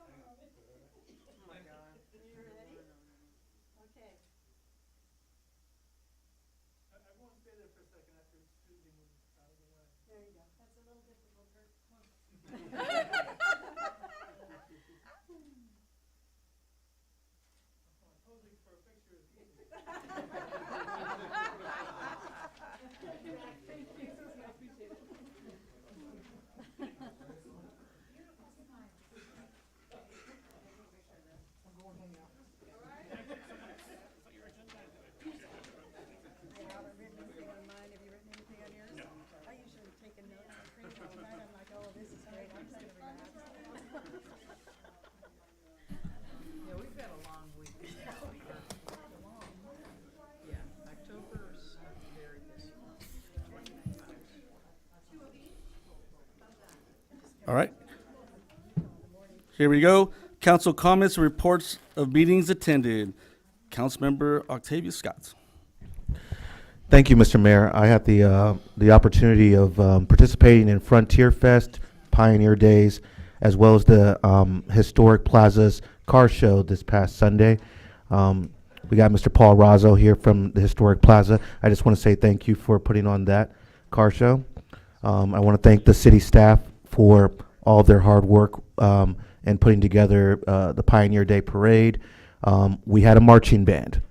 Oh my God. You ready? Okay. I won't stay there for a second after Susie moves out of the way. There you go. That's a little difficult, Kurt. Come on. Posing for a picture is easy. Thank you. I appreciate it. Beautiful smile. I'm going home now. All right. Hey, Robert, written anything on mine? Have you written anything on yours? No. I usually take a note on screen all the time. I'm like, oh, this is great. I'm just gonna relax. Yeah, we've got a long week. Yeah, October's very busy. All right. Here we go. Council comments and reports of meetings attended. Councilmember Octavia Scott. Thank you, Mr. Mayor. I had the opportunity of participating in Frontier Fest, Pioneer Days, as well as the Historic Plaza's car show this past Sunday. We got Mr. Paul Razzo here from the Historic Plaza. I just want to say thank you for putting on that car show. I want to thank the city staff for all of their hard work and putting together the Pioneer Day Parade. We had a marching band.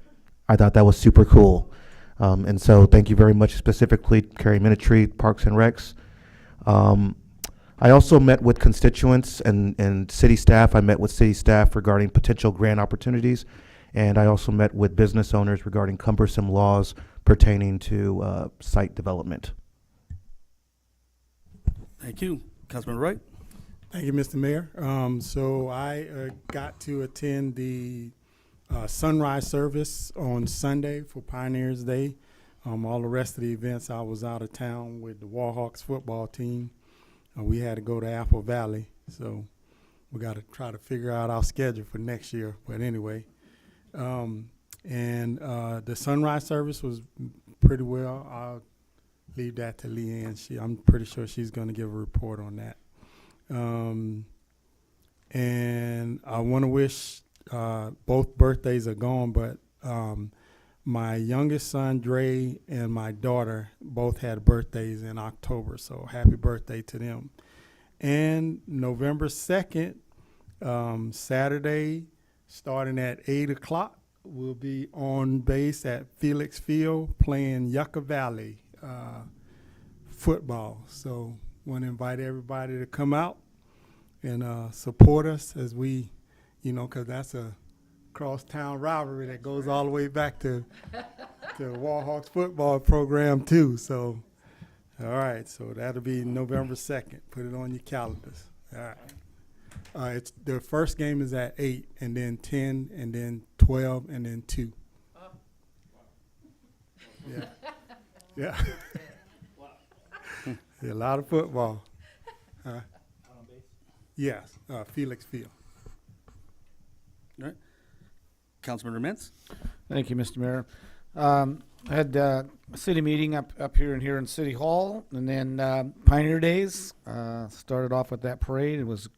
I thought that was super cool. And so thank you very much, specifically Carrie Minitree, Parks and Recs. I also met with constituents and city staff. I met with city staff regarding potential grant opportunities. And I also met with business owners regarding cumbersome laws pertaining to site development. Thank you. Councilman Wright? Thank you, Mr. Mayor. So I got to attend the sunrise service on Sunday for Pioneers Day. All the rest of the events, I was out of town with the Warhawks football team. We had to go to Apple Valley, so we got to try to figure out our schedule for next year. But anyway, the sunrise service was pretty well. I'll leave that to Leanne. I'm pretty sure she's going to give a report on that. And I want to wish both birthdays are gone, but my youngest son, Dre, and my daughter both had birthdays in October, so happy birthday to them. And November 2nd, Saturday, starting at 8 o'clock, we'll be on base at Felix Field playing Yucca Valley football. So want to invite everybody to come out and support us as we, because that's a cross-town rivalry that goes all the way back to Warhawks football program too. So, all right, so that'll be November 2nd. Put it on your calendars. All right. It's the first game is at 8, and then 10, and then 12, and then 2. Yeah. Yeah. Yeah, a lot of football. Yes, Felix Field. All right. Councilman Mintz? Thank you, Mr. Mayor. I had a city meeting up here in City Hall, and then Pioneer Days. Started off with that parade. It was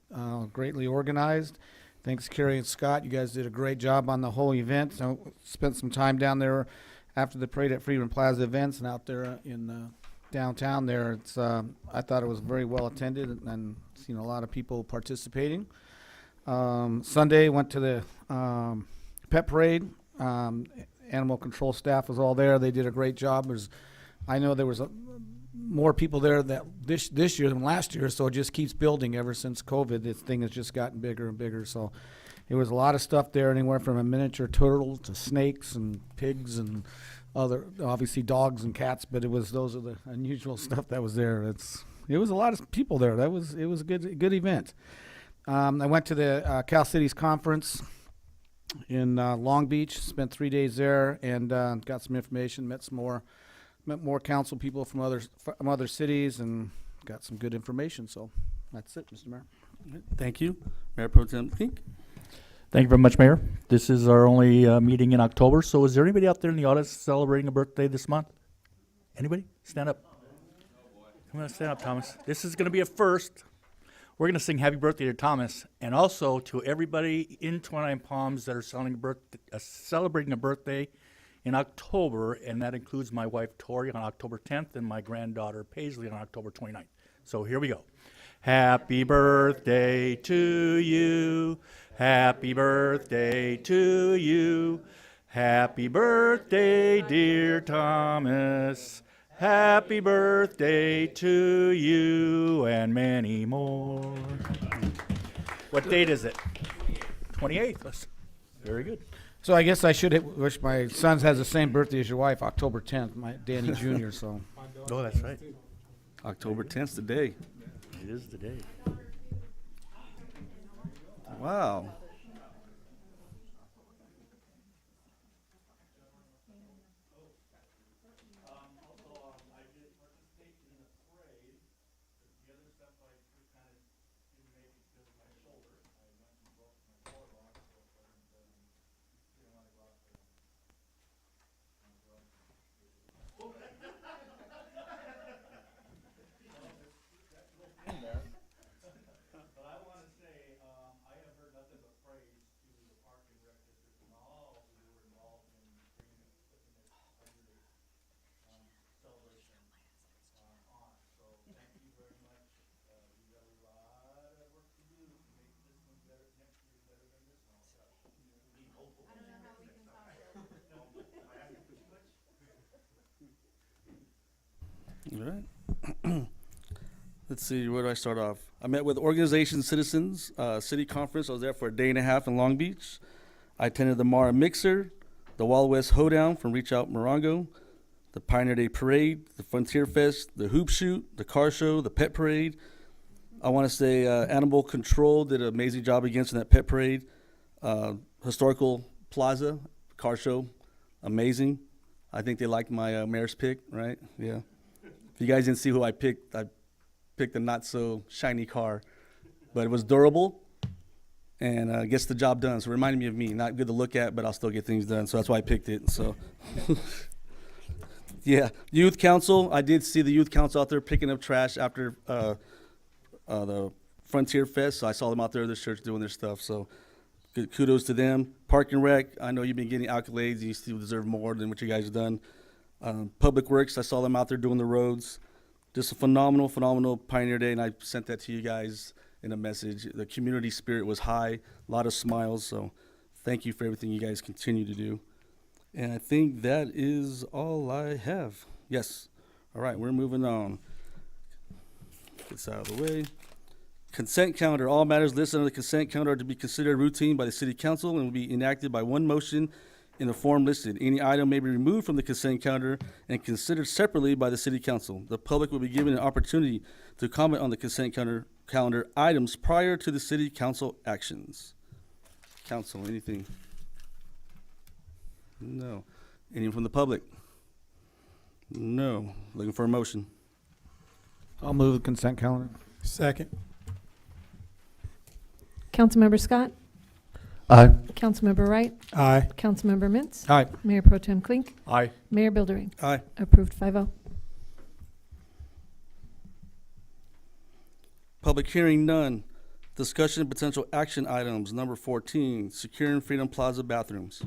greatly organized. Thanks, Carrie and Scott. You guys did a great job on the whole event. So spent some time down there after the parade at Freedom Plaza events and out there in downtown there. It's I thought it was very well attended and seen a lot of people participating. Sunday went to the pet parade. Animal control staff was all there. They did a great job. I know there was more people there that this year than last year, so it just keeps building ever since COVID. This thing has just gotten bigger and bigger. So it was a lot of stuff there, anywhere from a miniature turtle to snakes and pigs and other, obviously dogs and cats. But those are the unusual stuff that was there. It was a lot of people there. It was a good event. I went to the Cal Cities conference in Long Beach, spent 3 days there, and got some information, met more council people from other cities, and got some good information. So that's it, Mr. Mayor. Thank you. Mayor Pro Tem Fink. Thank you very much, Mayor. This is our only meeting in October, so is there anybody out there in the audience celebrating a birthday this month? Anybody? Stand up. Come on, stand up, Thomas. This is going to be a first. We're going to sing happy birthday to Thomas, and also to everybody in 29 Palms that are celebrating a birthday in October, and that includes my wife Tori on October 10th and my granddaughter Paisley on October 29th. So here we go. Happy birthday to you. Happy birthday to you. Happy birthday, dear Thomas. Happy birthday to you and many more. What date is it? 28th. Very good. So I guess I should wish my son has the same birthday as your wife, October 10th, my Danny Jr. So. Oh, that's right. October 10th today. It is the day. Wow. But I want to say, I have heard nothing but All right. Let's see, where do I start off? I met with organization citizens, city conference. I was there for a day and a half in Long Beach. I attended the Mara Mixer, the Wild West Hoedown from Reach Out Morongo, the Pioneer Day Parade, the Frontier Fest, the Hoop Shoot, the Car Show, the Pet Parade. I want to say Animal Control did an amazing job against in that Pet Parade. Historical Plaza, Car Show, amazing. I think they liked my mayor's pick, right? Yeah. If you guys didn't see who I picked a not so shiny car, but it was durable and gets the job done. So it reminded me of me. Not good to look at, but I'll still get things done. So that's why I picked it. So, yeah. Youth Council. I did see the Youth Council out there picking up trash after the Frontier Fest. So I saw them out there at the church doing their stuff. So good kudos to them. Park and Rec. I know you've been getting accolades. You still deserve more than what you guys have done. Public Works. I saw them out there doing the roads. Just a phenomenal Pioneer Day, and I sent that to you guys in a message. The community spirit was high, a lot of smiles, so thank you for everything you guys continue to do. And I think that is all I have. Yes. All right, we're moving on. Get this out of the way. Consent calendar. All matters listed on the consent calendar are to be considered routine by the City Council and will be enacted by one motion in the form listed. Any item may be removed from the consent calendar and considered separately by the City Council. The public will be given an opportunity to comment on the consent calendar items prior to the City Council actions. Council, anything? No. Anyone from the public? No. Looking for a motion. I'll move the consent calendar. Second. Councilmember Scott? Aye. Councilmember Wright? Aye. Councilmember Mintz? Aye. Mayor Pro Tem Klink? Aye. Mayor Bildering? Aye. Approved 5-0. Public hearing none. Discussion of potential action items. Number 14, securing Freedom Plaza bathrooms.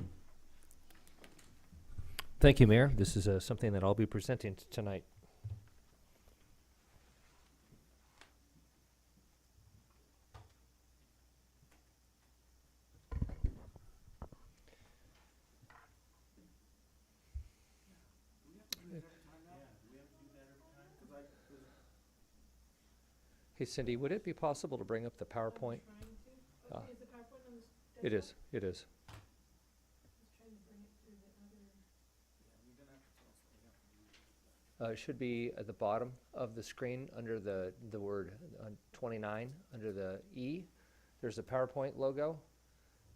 Thank you, Mayor. This is something that I'll be presenting tonight. Hey, Cindy, would it be possible to bring up the PowerPoint? It is. It is. It should be at the bottom of the screen under the word 29, under the E. There's a PowerPoint logo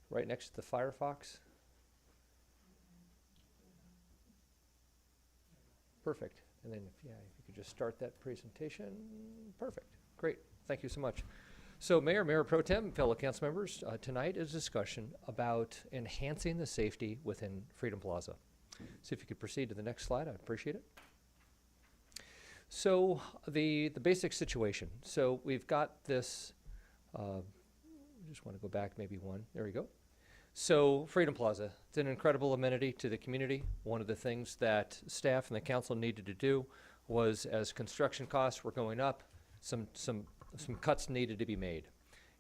right next to the Firefox. Perfect. And then, if you could just start that presentation. Perfect. Great. Thank you so much. So, Mayor Pro Tem, fellow council members, tonight is a discussion about enhancing the safety within Freedom Plaza. So, if you could proceed to the next slide, I'd appreciate it. So, the basic situation. So, we've got this. Just want to go back maybe one. There we go. So, Freedom Plaza, it's an incredible amenity to the community. One of the things that staff and the council needed to do was, as construction costs were going up, some cuts needed to be made.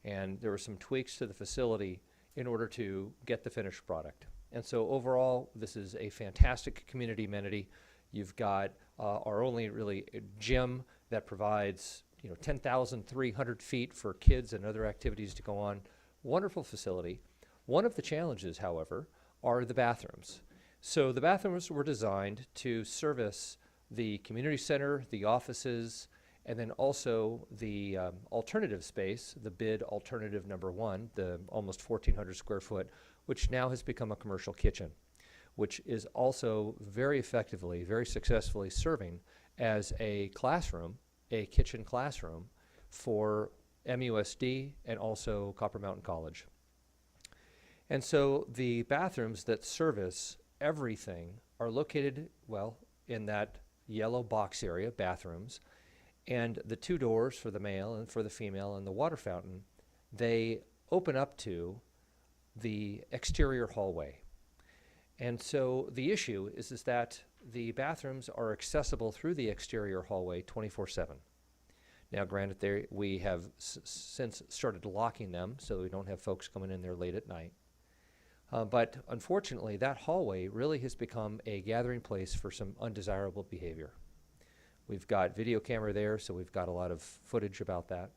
And there were some tweaks to the facility in order to get the finished product. And so overall, this is a fantastic community amenity. You've got our only really gym that provides 10,300 feet for kids and other activities to go on. Wonderful facility. One of the challenges, however, are the bathrooms. So the bathrooms were designed to service the community center, the offices, and then also the alternative space, the bid alternative number 1, the almost 1,400 square foot, which now has become a commercial kitchen, which is also very effectively, very successfully serving as a classroom, a kitchen classroom for MUSD and also Copper Mountain College. And so the bathrooms that service everything are located, well, in that yellow box area, bathrooms, and the 2 doors for the male and for the female and the water fountain, they open up to the exterior hallway. And so the issue is that the bathrooms are accessible through the exterior hallway 24/7. Now, granted, we have since started locking them so we don't have folks coming in there late at night. But unfortunately, that hallway really has become a gathering place for some undesirable behavior. We've got video camera there, so we've got a lot of footage about that.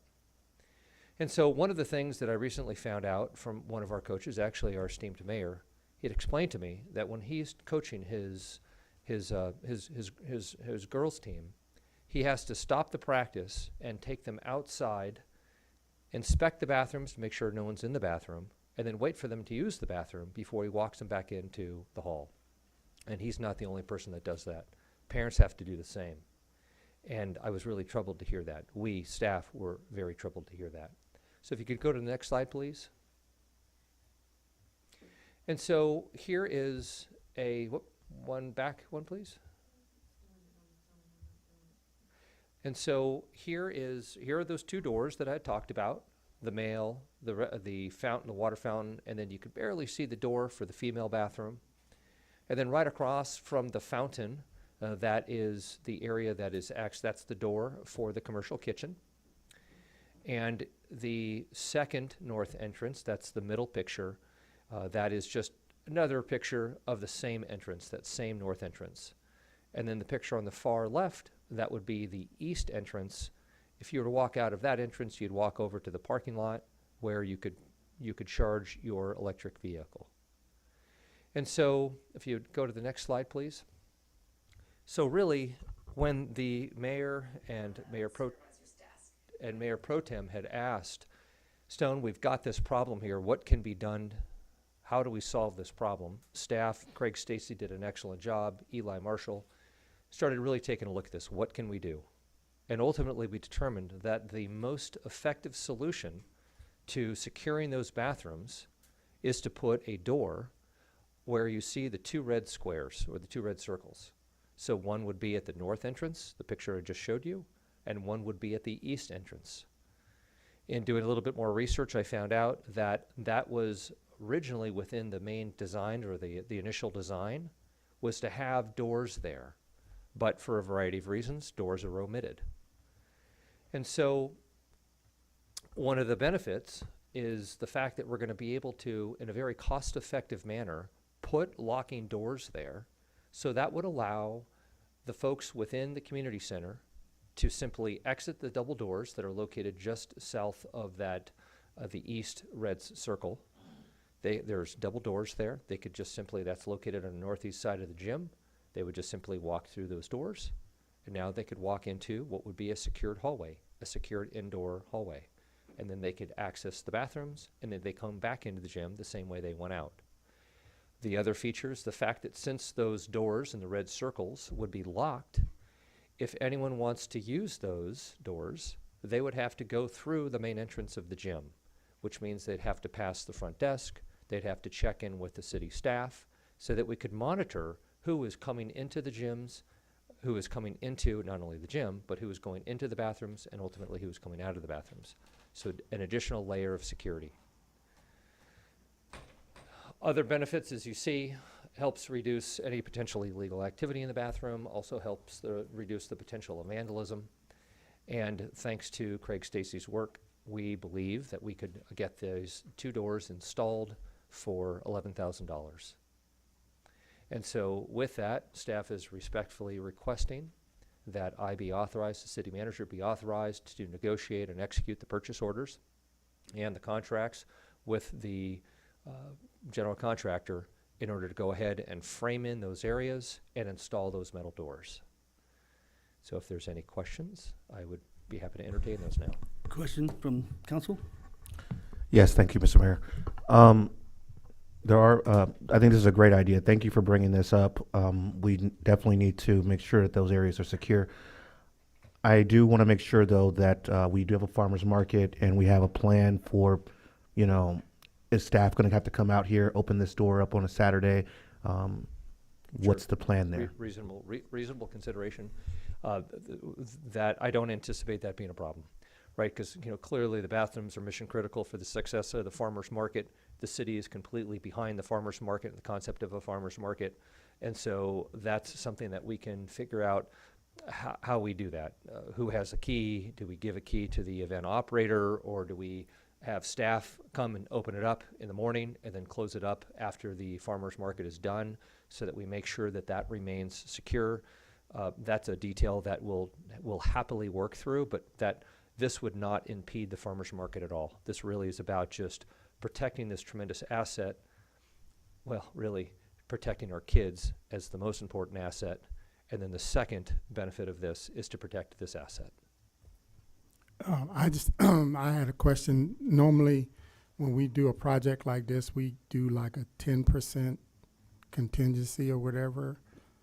And so one of the things that I recently found out from one of our coaches, actually our esteemed mayor, he had explained to me that when he's coaching his girls team, he has to stop the practice and take them outside, inspect the bathrooms to make sure no one's in the bathroom, and then wait for them to use the bathroom before he walks them back into the hall. And he's not the only person that does that. Parents have to do the same. And I was really troubled to hear that. We, staff, were very troubled to hear that. So if you could go to the next slide, please. And so here is a, one back one, please. And so here are those two doors that I had talked about, the male, the fountain, the water fountain, and then you could barely see the door for the female bathroom. And then right across from the fountain, that is the area that is that's the door for the commercial kitchen. And the second north entrance, that's the middle picture, that is just another picture of the same entrance, that same north entrance. And then the picture on the far left, that would be the east entrance. If you were to walk out of that entrance, you'd walk over to the parking lot where you could charge your electric vehicle. And so if you'd go to the next slide, please. So really, when the mayor and Mayor Pro Tem had asked, Stone, we've got this problem here. What can be done? How do we solve this problem? Staff, Craig Stacy did an excellent job. Eli Marshall started really taking a look at this. What can we do? And ultimately, we determined that the most effective solution to securing those bathrooms is to put a door where you see the two red squares or the two red circles. So one would be at the north entrance, the picture I just showed you, and one would be at the east entrance. In doing a little bit more research, I found out that that was originally within the main design or the initial design was to have doors there. But for a variety of reasons, doors are omitted. And so one of the benefits is the fact that we're going to be able to, in a very cost-effective manner, put locking doors there. So that would allow the folks within the community center to simply exit the double doors that are located just south of that, the east red circle. There's double doors there. They could just simply, that's located on the northeast side of the gym. They would just simply walk through those doors. And now they could walk into what would be a secured hallway, a secured indoor hallway. And then they could access the bathrooms, and then they come back into the gym the same way they went out. The other feature is the fact that since those doors and the red circles would be locked, if anyone wants to use those doors, they would have to go through the main entrance of the gym, which means they'd have to pass the front desk, they'd have to check in with the city staff, so that we could monitor who is coming into the gyms, who is coming into not only the gym, but who is going into the bathrooms, and ultimately who is coming out of the bathrooms. So an additional layer of security. Other benefits, as you see, helps reduce any potentially illegal activity in the bathroom, also helps reduce the potential of vandalism. And thanks to Craig Stacy's work, we believe that we could get those two doors installed for $11,000. And so with that, staff is respectfully requesting that I be authorized, the city manager be authorized to negotiate and execute the purchase orders and the contracts with the general contractor in order to go ahead and frame in those areas and install those metal doors. So if there's any questions, I would be happy to entertain those now. Question from council? Yes, thank you, Mr. Mayor. There are, I think this is a great idea. Thank you for bringing this up. We definitely need to make sure that those areas are secure. I do want to make sure, though, that we do have a farmer's market and we have a plan for, you know, is staff going to have to come out here, open this door up on a Saturday? What's the plan there? Reasonable consideration. That I don't anticipate that being a problem, right? Because, you know, clearly the bathrooms are mission critical for the success of the farmer's market. The city is completely behind the farmer's market and the concept of a farmer's market. And so that's something that we can figure out how we do that. Who has a key? Do we give a key to the event operator, or do we have staff come and open it up in the morning and then close it up after the farmer's market is done, so that we make sure that that remains secure? That's a detail that we'll happily work through, but that this would not impede the farmer's market at all. This really is about just protecting this tremendous asset. Well, really protecting our kids as the most important asset. And then the second benefit of this is to protect this asset. I just, I had a question. Normally, when we do a project like this, we do like a 10% contingency or whatever.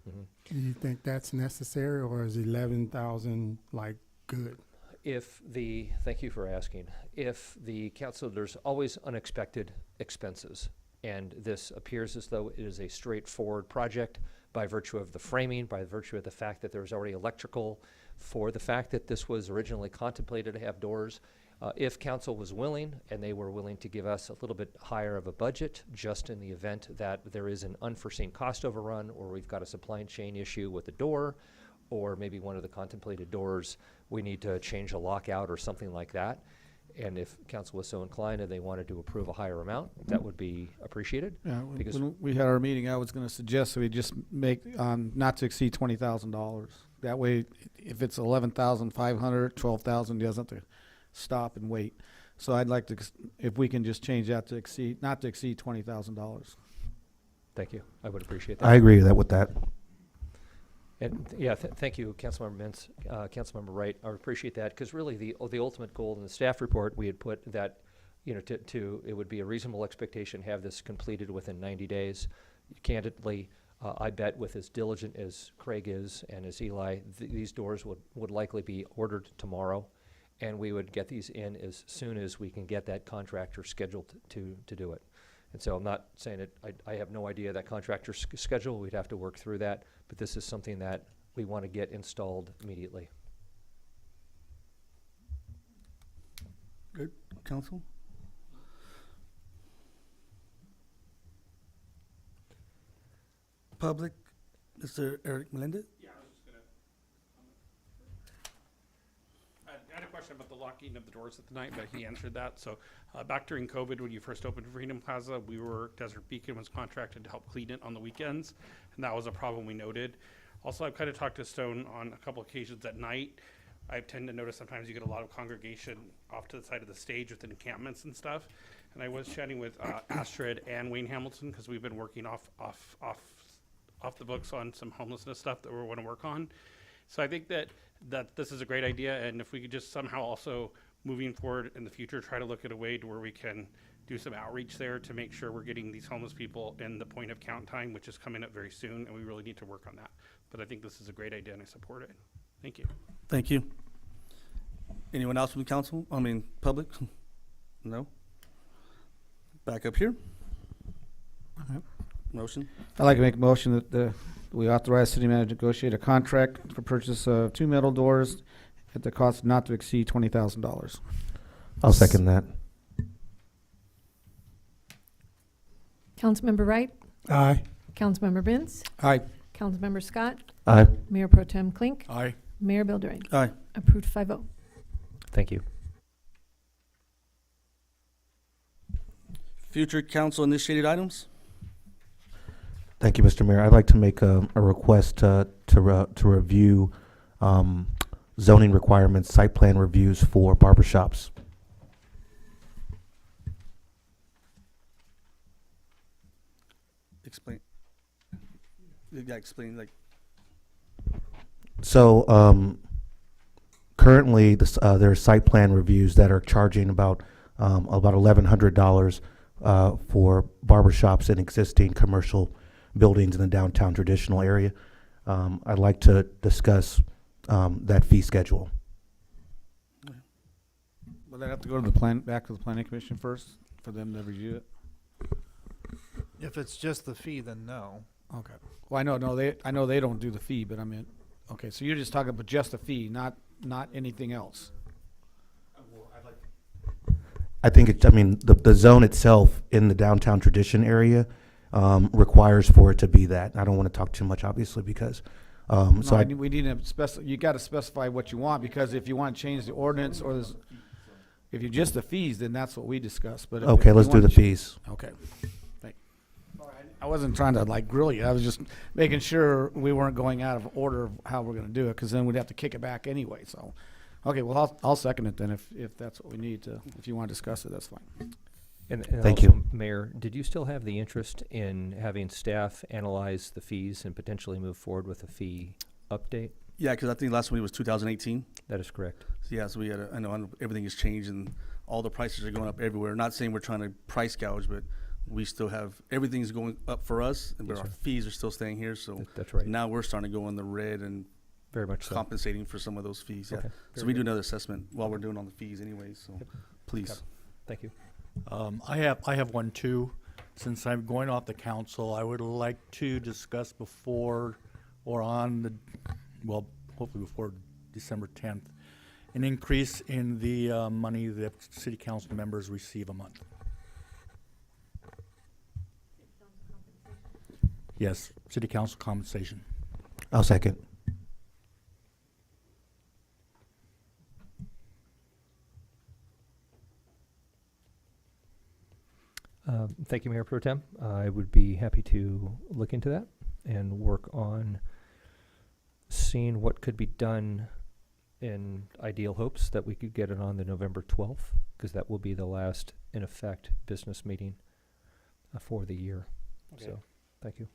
Mm-hmm. Do you think that's necessary, or is 11,000 like good? Thank you for asking. If the council, there's always unexpected expenses, and this appears as though it is a straightforward project by virtue of the framing, by virtue of the fact that there's already electrical, for the fact that this was originally contemplated to have doors. If council was willing, and they were willing to give us a little bit higher of a budget, just in the event that there is an unforeseen cost overrun, or we've got a supply chain issue with the door, or maybe one of the contemplated doors, we need to change a lockout or something like that. And if council was so inclined and they wanted to approve a higher amount, that would be appreciated. Yeah, because when we had our meeting, I was going to suggest that we just make not to exceed $20,000. That way, if it's 11,500, 12,000, he doesn't have to stop and wait. So I'd like to, if we can just change that to not to exceed $20,000. Thank you. I would appreciate that. I agree with that. And yeah, thank you, Councilmember Mintz, Councilmember Wright. I appreciate that, because really the ultimate goal in the staff report, we had put that, you know, it would be a reasonable expectation to have this completed within 90 days. Candidly, I bet with as diligent as Craig is and as Eli, these doors would likely be ordered tomorrow, and we would get these in as soon as we can get that contractor scheduled to do it. And so I'm not saying that I have no idea that contractor's schedule. We'd have to work through that, but this is something that we want to get installed immediately. Good, council? Public, Mr. Eric Melendez? Yeah, I was just gonna, I had a question about the locking of the doors at the night, but he answered that. So back during COVID, when you first opened Freedom Plaza, Desert Beacon was contracted to help clean it on the weekends, and that was a problem we noted. Also, I've kind of talked to Stone on a couple occasions at night. I tend to notice sometimes you get a lot of congregation off to the side of the stage with encampments and stuff. And I was chatting with Astrid and Wayne Hamilton, because we've been working off the books on some homelessness stuff that we want to work on. So I think that this is a great idea, and if we could just somehow also, moving forward in the future, try to look at a way to where we can do some outreach there to make sure we're getting these homeless people in the point of count time, which is coming up very soon, and we really need to work on that. But I think this is a great idea, and I support it. Thank you. Thank you. Anyone else from the council? I mean, public? No? Back up here. Motion? I'd like to make a motion that we authorize city manager to negotiate a contract for purchase of 2 metal doors at the cost not to exceed $20,000. I'll second that. Councilmember Wright? Aye. Councilmember Mintz? Aye. Councilmember Scott? Aye. Mayor Pro Tem Klink? Aye. Mayor Bildering? Aye. Approved 5-0. Thank you. Future council initiated items? Thank you, Mr. Mayor. I'd like to make a request to review zoning requirements, site plan reviews for barbershops. Explain. Yeah, explain, like. So currently, there are site plan reviews that are charging about $1,100 for barbershops in existing commercial buildings in the downtown traditional area. I'd like to discuss that fee schedule. Will that have to go to the back to the planning commission first for them to review it? If it's just the fee, then no. Okay. Well, I know they don't do the fee, but I mean, okay, so you're just talking about just the fee, not anything else. I think the zone itself in the downtown tradition area requires for it to be that. I don't want to talk too much, obviously, because we need to you got to specify what you want, because if you want to change the ordinance or if you're just the fees, then that's what we discuss. But okay, let's do the fees. Okay. I wasn't trying to like grill you. I was just making sure we weren't going out of order of how we're going to do it, because then we'd have to kick it back anyway. So, okay, well, I'll second it then if that's what we need to. If you want to discuss it, that's fine. And Thank also, you. Mayor, did you still have the interest in having staff analyze the fees and potentially move forward with a fee update? Yeah, because I think last one was 2018. That is correct. So yeah, so we had I know everything has changed and all the prices are going up everywhere. Not saying we're trying to price gouge, but we still have, everything's going up for us, but Yes, our sir. fees are still staying here. So That's right. now we're starting to go in the red and Very much so. compensating for some of those fees. Yeah. Okay, So very we do good. another assessment while we're doing on the fees anyways. So please. Okay. Thank you. I have one too. Since I'm going off the council, I would like to discuss before or on the, well, hopefully before December 10th, an increase in the money that city council members receive a month. Yes, city council compensation. I'll second. Thank you, Mayor Pro Tem. I would be happy to look into that and work on seeing what could be done in ideal hopes that we could get it on the November 12th, because that will be the last, in effect, business meeting for the year. Okay. So, thank you.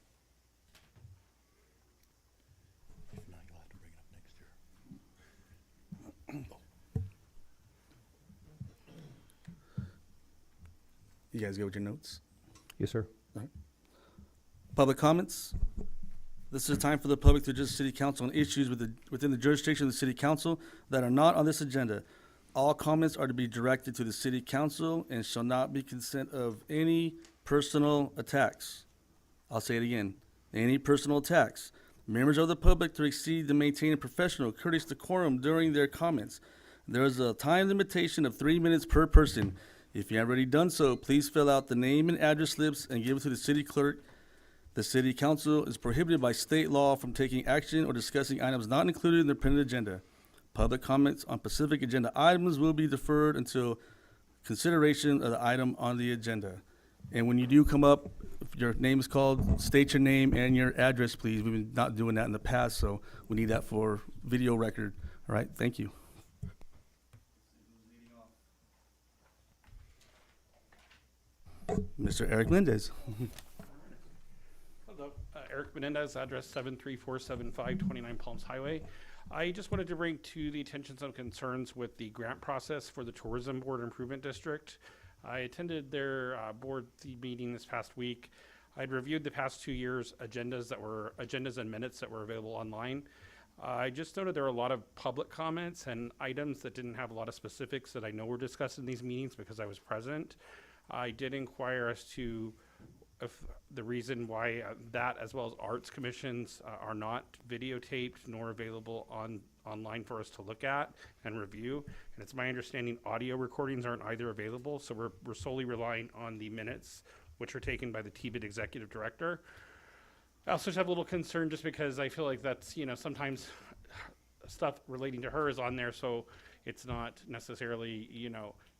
If not, you'll have to bring it up next year. You guys go with your notes? Yes, sir. Public comments. This is a time for the public to address city council on issues within the jurisdiction of the city council that are not on this agenda. All comments are to be directed to the city council and shall not be consent of any personal attacks. I'll say it again, any personal attacks. Members of the public to exceed and maintain a professional, courteous decorum during their comments. There is a time limitation of 3 minutes per person. If you have already done so, please fill out the name and address slips and give it to the city clerk. The city council is prohibited by state law from taking action or discussing items not included in the printed agenda. Public comments on specific agenda items will be deferred until consideration of the item on the agenda. And when you do come up, if your name is called, state your name and your address, please. We've been not doing that in the past, so we need that for video record. All right, thank you. Mr. Eric Mendez. Hello, Eric Menendez, address 73475 29 Palms Highway. I just wanted to bring to the attention some concerns with the grant process for the Tourism Board Improvement District. I attended their board meeting this past week. I'd reviewed the past 2 years agendas and minutes that were available online. I just noted there were a lot of public comments and items that didn't have a lot of specifics that I know were discussed in these meetings because I was present. I did inquire as to if the reason why that, as well as arts commissions, are not videotaped nor available online for us to look at and review. And it's my understanding audio recordings aren't either available, so we're solely relying on the minutes, which are taken by the TBID executive director. I also just have a little concern just because I feel like that's, sometimes stuff relating to her is on there, so it's not necessarily,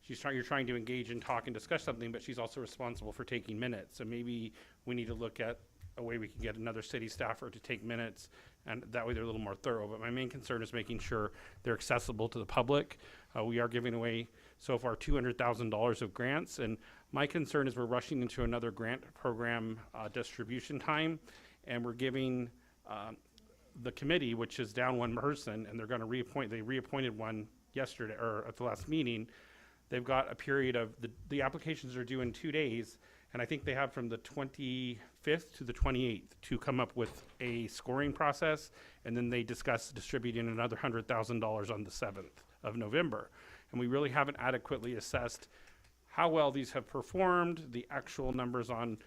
you're trying to engage and talk and discuss something, but she's also responsible for taking minutes. So maybe we need to look at a way we can get another city staffer to take minutes, and that way they're a little more thorough. But my main concern is making sure they're accessible to the public. We are giving away so far $200,000 of grants, and my concern is we're rushing into another grant program distribution time, and we're giving the committee, which is down one person, and they're going to reappoint. They reappointed one yesterday or at the last meeting. They've got a period of the applications are due in 2 days, and I think they have from the 25th to the 28th to come up with a scoring process, and then they discuss distributing another $100,000 on the 7th of November. And we really haven't adequately assessed how well these have performed, the actual numbers on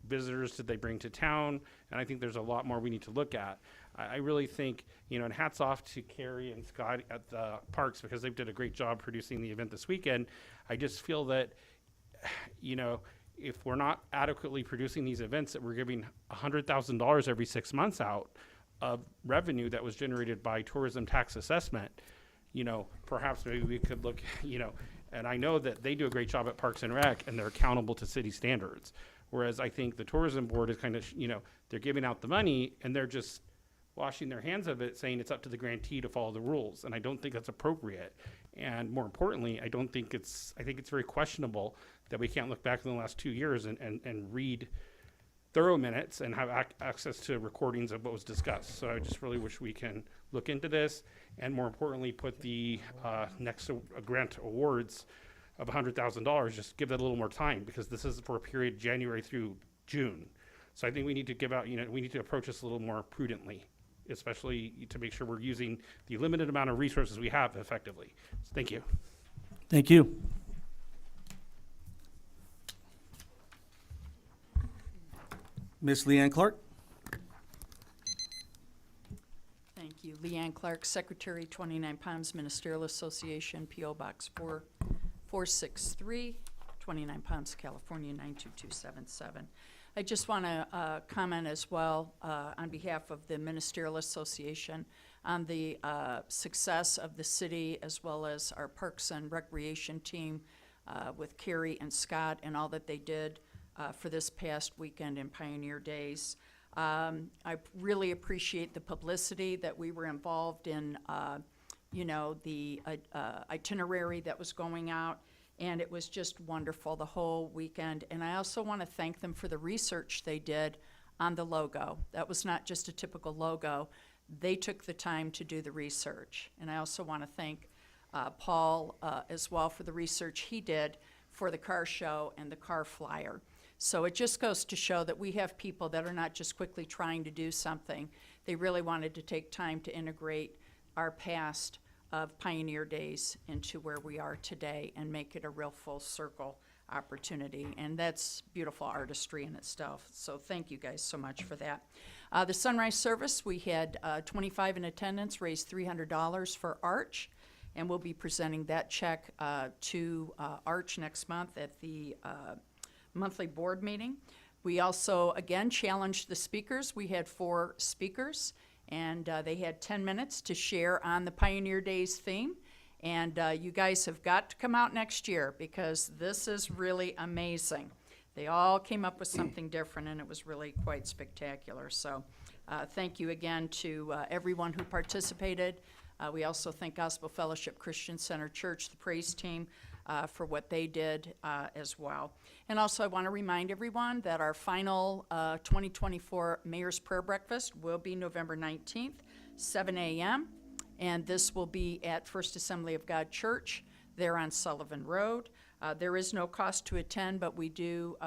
visitors did they bring to town, and I think there's a lot more we need to look at. I really think, and hats off to Carrie and Scott at the parks because they did a great job producing the event this weekend. I just feel that, if we're not adequately producing these events, that we're giving $100,000 every 6 months out of revenue that was generated by tourism tax assessment, perhaps maybe we could look, and I know that they do a great job at Parks and Rec and they're accountable to city standards. Whereas I think the tourism board is kind of, they're giving out the money and they're just washing their hands of it, saying it's up to the grantee to follow the rules. And I don't think that's appropriate. And more importantly, I think it's very questionable that we can't look back in the last 2 years and read thorough minutes and have access to recordings of what was discussed. So I just really wish we can look into this, and more importantly, put the next grant awards of $100,000, just give that a little more time, because this is for a period January through June. So I think we need to give out, we need to approach this a little more prudently, especially to make sure we're using the limited amount of resources we have effectively. So thank you. Thank you. Ms. Leanne Clark. Thank you. Leanne Clark, Secretary, 29 Palms Ministerial Association, P.O. Box 4463, 29 Palms, California, 92277. I just want to comment as well on behalf of the Ministerial Association on the success of the city, as well as our Parks and Recreation team with Carrie and Scott and all that they did for this past weekend in Pioneer Days. I really appreciate the publicity that we were involved in, the itinerary that was going out, and it was just wonderful the whole weekend. And I also want to thank them for the research they did on the logo. That was not just a typical logo. They took the time to do the research. And I also want to thank Paul as well for the research he did for the car show and the car flyer. So it just goes to show that we have people that are not just quickly trying to do something. They really wanted to take time to integrate our past of Pioneer Days into where we are today and make it a real full circle opportunity. And that's beautiful artistry in itself. So thank you guys so much for that. The sunrise service, we had 25 in attendance, raised $300 for Arch, and we'll be presenting that check to Arch next month at the monthly board meeting. We also, again, challenged the speakers. We had 4 speakers, and they had 10 minutes to share on the Pioneer Days theme. And you guys have got to come out next year, because this is really amazing. They all came up with something different, and it was really quite spectacular. So thank you again to everyone who participated. We also thank Gospel Fellowship Christian Center Church, the praise team, for what they did as well. And also I want to remind everyone that our final 2024 Mayor's Prayer Breakfast will be November 19th, 7 a.m. And this will be at First Assembly of God Church there on Sullivan Road. There is no cost to attend, but we do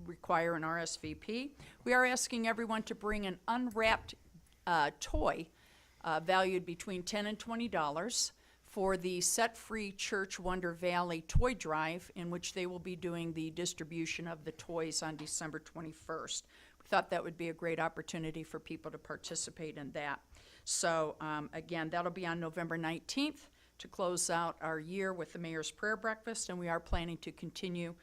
require an RSVP. We are asking everyone to bring an unwrapped toy valued between $10 and $20 for the Set Free Church Wonder Valley Toy Drive, in which they will be doing the distribution of the toys on December 21st. We thought that would be a great opportunity for people to participate in that. So again, that'll be on November 19th to close out our year with the Mayor's Prayer Breakfast, and we are planning to continue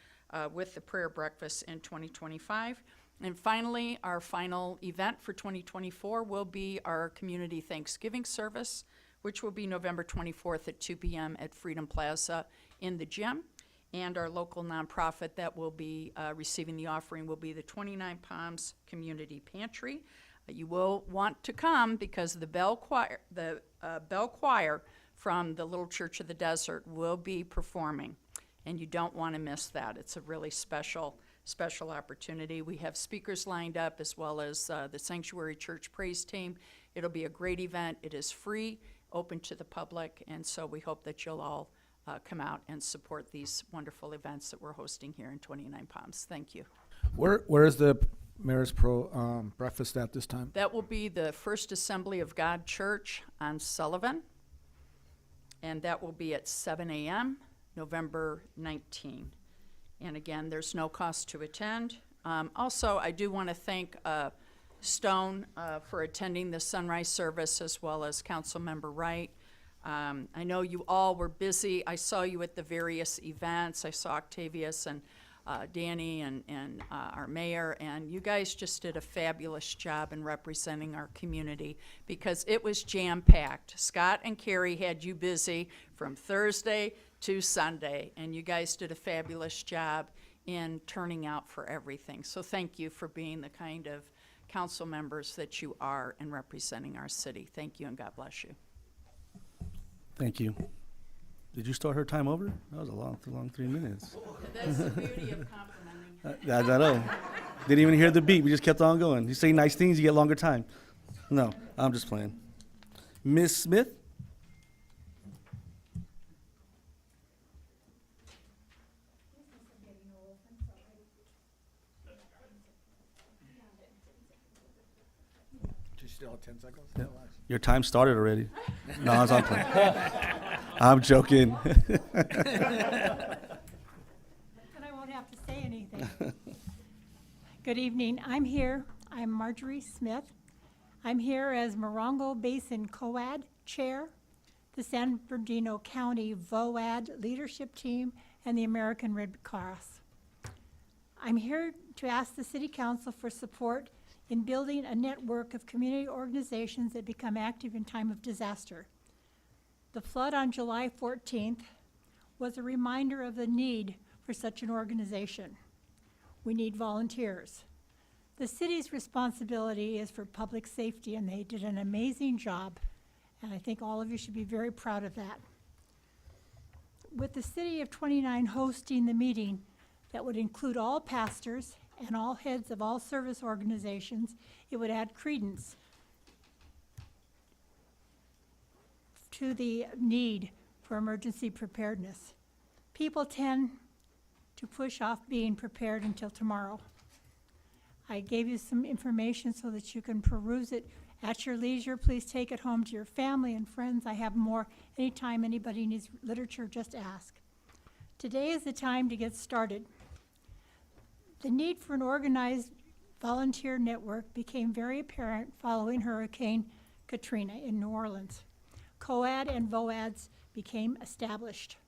with the prayer breakfast in 2025. And finally, our final event for 2024 will be our Community Thanksgiving Service, which will be November 24th at 2 p.m. at Freedom Plaza in the gym. And our local nonprofit that will be receiving the offering will be the 29 Palms Community Pantry. You will want to come, because the bell choir from the Little Church of the Desert will be performing, and you don't want to miss that. It's a really special opportunity. We have speakers lined up, as well as the Sanctuary Church praise team. It'll be a great event. It is free, open to the public, and so we hope that you'll all come out and support these wonderful events that we're hosting here in 29 Palms. Thank you. Where is the Mayor's breakfast at this time? That will be the First Assembly of God Church on Sullivan, and that will be at 7 a.m. November 19. And again, there's no cost to attend. Also, I do want to thank Stone for attending the sunrise service, as well as Councilmember Wright. I know you all were busy. I saw you at the various events. I saw Octavius and Danny and our mayor, and you guys just did a fabulous job in representing our community, because it was jam-packed. Scott and Carrie had you busy from Thursday to Sunday, and you guys did a fabulous job in turning out for everything. So thank you for being the kind of council members that you are and representing our city. Thank you, and God bless you. Thank you. Did you start her time over? That was a long 3 minutes. That's the beauty of complimenting. I know. Didn't even hear the beat. We just kept on going. You say nice things, you get longer time. No, I'm just playing. Ms. Smith? Still 10 seconds? Yeah. Your time started already. No, I'm playing. I'm joking. And I won't have to say anything. Good evening. I'm Marjorie Smith. I'm here as Morongo Basin COAD Chair, the San Bernardino County VOAD Leadership Team, and the American Red Cross. I'm here to ask the City Council for support in building a network of community organizations that become active in time of disaster. The flood on July 14th was a reminder of the need for such an organization. We need volunteers. The city's responsibility is for public safety, and they did an amazing job, and I think all of you should be very proud of that. With the City of 29 hosting the meeting that would include all pastors and all heads of all service organizations, it would add credence to the need for emergency preparedness. People tend to push off being prepared until tomorrow. I gave you some information so that you can peruse it at your leisure. Please take it home to your family and friends. I have more. Anytime anybody needs literature, just ask. Today is the time to get started. The need for an organized volunteer network became very apparent following Hurricane Katrina in New Orleans. COAD and VOADs became established.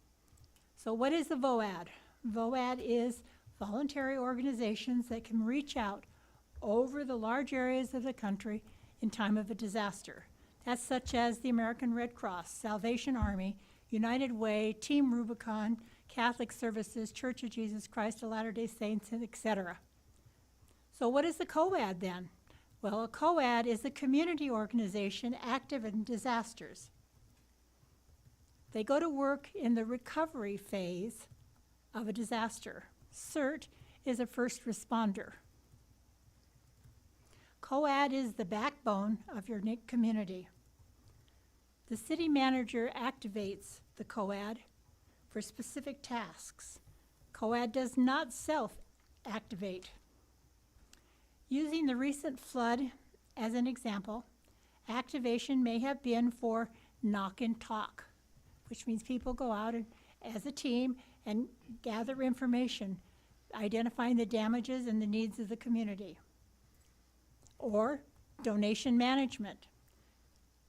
So what is the VOAD? VOAD is voluntary organizations that can reach out over the large areas of the country in time of a disaster. That's such as the American Red Cross, Salvation Army, United Way, Team Rubicon, Catholic Services, Church of Jesus Christ of Latter-day Saints, etc. So what is the COAD then? Well, a COAD is a community organization active in disasters. They go to work in the recovery phase of a disaster. CERT is a first responder. COAD is the backbone of your community. The city manager activates the COAD for specific tasks. COAD does not self-activate. Using the recent flood as an example, activation may have been for knock and talk, which means people go out and, as a team and gather information, identifying the damages and the needs of the community. Or donation management.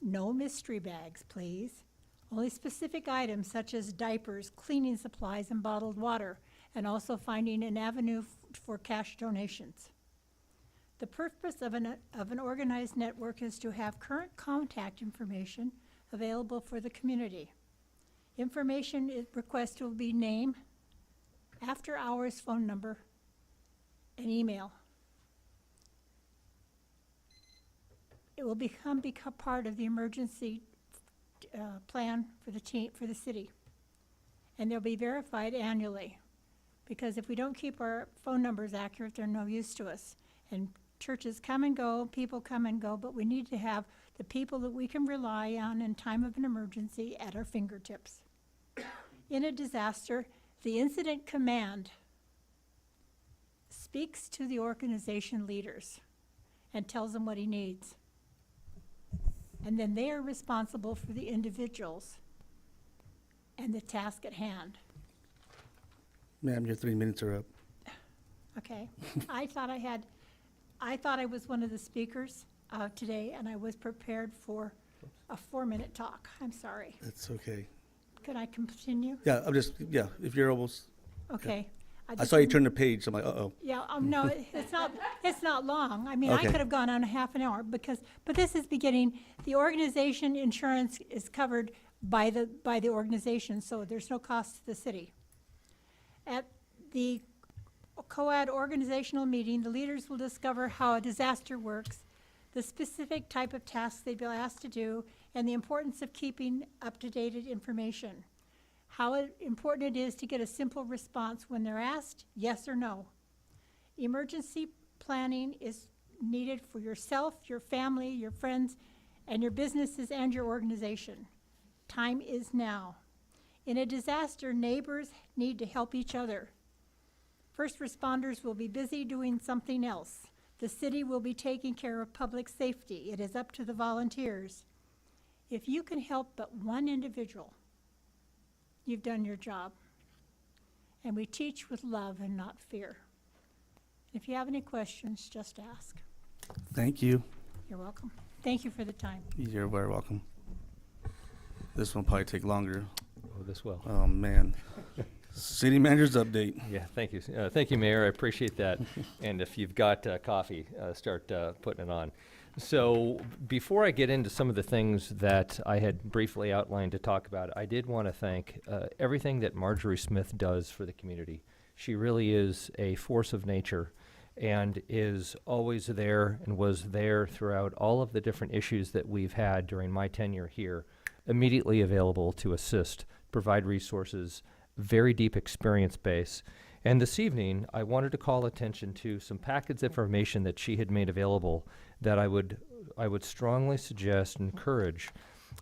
No mystery bags, please. Only specific items such as diapers, cleaning supplies, and bottled water, and also finding an avenue for cash donations. The purpose of an organized network is to have current contact information available for the community. Information requested will be name, after hours phone number, and email. It will become part of the emergency plan for the city. And they'll be verified annually, because if we don't keep our phone numbers accurate, they're no use to us. And churches come and go, people come and go, but we need to have the people that we can rely on in time of an emergency at our fingertips. In a disaster, the incident command speaks to the organization leaders and tells them what he needs. And then they are responsible for the individuals and the task at hand. Ma'am, your 3 minutes are up. Okay. I thought I was one of the speakers today, and I was prepared for a 4-minute talk. I'm sorry. It's okay. Can I continue? Yeah, if you're almost. Okay. Yeah. I saw you turn the page, so I'm like, uh-oh. Yeah, no, it's not long. I mean, Okay. I could have gone on a half an hour but this is beginning. The organization insurance is covered by the organization, so there's no cost to the city. At the COAD organizational meeting, the leaders will discover how a disaster works, the specific type of tasks they've been asked to do, and the importance of keeping up-to-date information. How important it is to get a simple response when they're asked, yes or no. Emergency planning is needed for yourself, your family, your friends, and your businesses and your organization. Time is now. In a disaster, neighbors need to help each other. First responders will be busy doing something else. The city will be taking care of public safety. It is up to the volunteers. If you can help but one individual, you've done your job. And we teach with love and not fear. If you have any questions, just ask. Thank you. You're welcome. Thank you for the time. You're very welcome. This one will probably take longer. Oh, this will. Oh, man. City manager's update. Yeah, thank you. Thank you, Mayor. I appreciate that. And if you've got coffee, start putting it on. So before I get into some of the things that I had briefly outlined to talk about, I did want to thank everything that Marjorie Smith does for the community. She really is a force of nature and is always there and was there throughout all of the different issues that we've had during my tenure here, immediately available to assist, provide resources, very deep experience base. And this evening, I wanted to call attention to some package information that she had made available that I would strongly suggest and encourage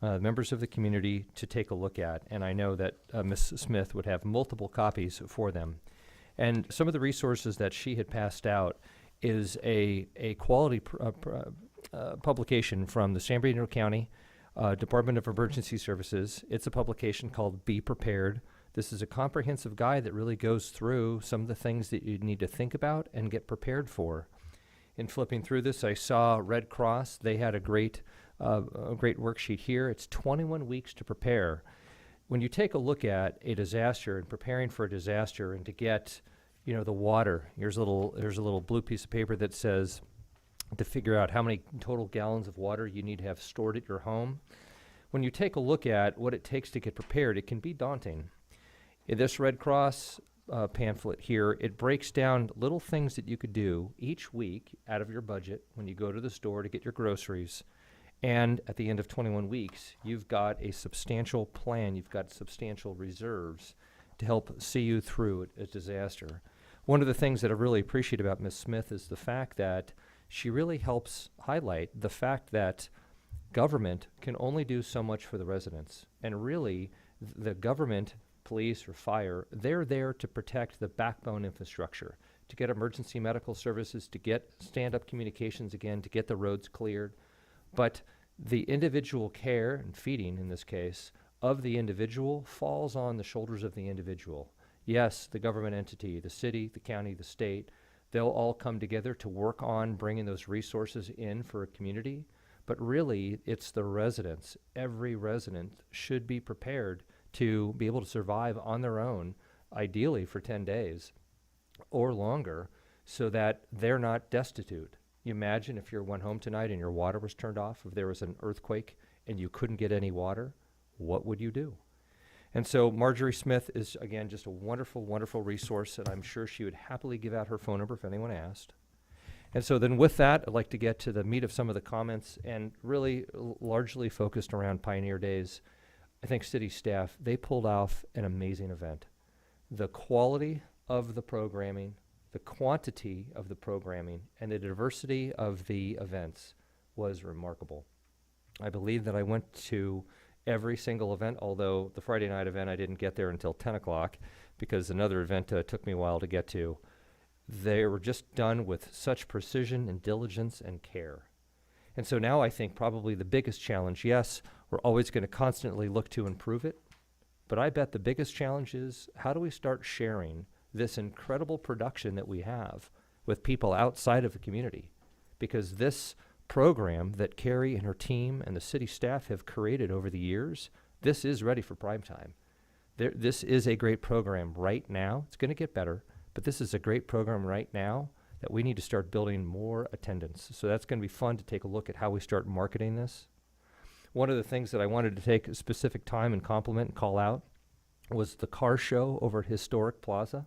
members of the community to take a look at. And I know that Ms. Smith would have multiple copies for them. And some of the resources that she had passed out is a quality publication from the San Bernardino County Department of Emergency Services. It's a publication called Be Prepared. This is a comprehensive guide that really goes through some of the things that you need to think about and get prepared for. In flipping through this, I saw Red Cross. They had a great worksheet here. It's 21 weeks to prepare. When you take a look at a disaster and preparing for a disaster and to get, the water, there's a little blue piece of paper that says to figure out how many total gallons of water you need to have stored at your home. When you take a look at what it takes to get prepared, it can be daunting. In this Red Cross pamphlet here, it breaks down little things that you could do each week out of your budget when you go to the store to get your groceries. And at the end of 21 weeks, you've got a substantial plan, you've got substantial reserves to help see you through a disaster. One of the things that I really appreciate about Ms. Smith is the fact that she really helps highlight the fact that government can only do so much for the residents. And really, the government, police or fire, they're there to protect the backbone infrastructure, to get emergency medical services, to get stand-up communications again, to get the roads cleared. But the individual care and feeding, in this case, of the individual falls on the shoulders of the individual. Yes, the government entity, the city, the county, the state, they'll all come together to work on bringing those resources in for a community. But really, it's the residents. Every resident should be prepared to be able to survive on their own, ideally for 10 days or longer, so that they're not destitute. You imagine if you went home tonight and your water was turned off, if there was an earthquake and you couldn't get any water, what would you do? And so Marjorie Smith is, again, just a wonderful, wonderful resource, and I'm sure she would happily give out her phone number if anyone asked. And so then with that, I'd like to get to the meat of some of the comments, and really largely focused around Pioneer Days. I think city staff, they pulled off an amazing event. The quality of the programming, the quantity of the programming, and the diversity of the events was remarkable. I believe that I went to every single event, although the Friday night event I didn't get there until 10 o'clock because another event took me a while to get to. They were just done with such precision and diligence and care. And so now I think probably the biggest challenge, yes, we're always going to constantly look to improve it, but I bet the biggest challenge is how do we start sharing this incredible production that we have with people outside of the community? Because this program that Carrie and her team and the city staff have created over the years, this is ready for prime time. This is a great program right now. It's going to get better, but this is a great program right now that we need to start building more attendance. So that's going to be fun to take a look at how we start marketing this. One of the things that I wanted to take a specific time and compliment and call out was the car show over at Historic Plaza.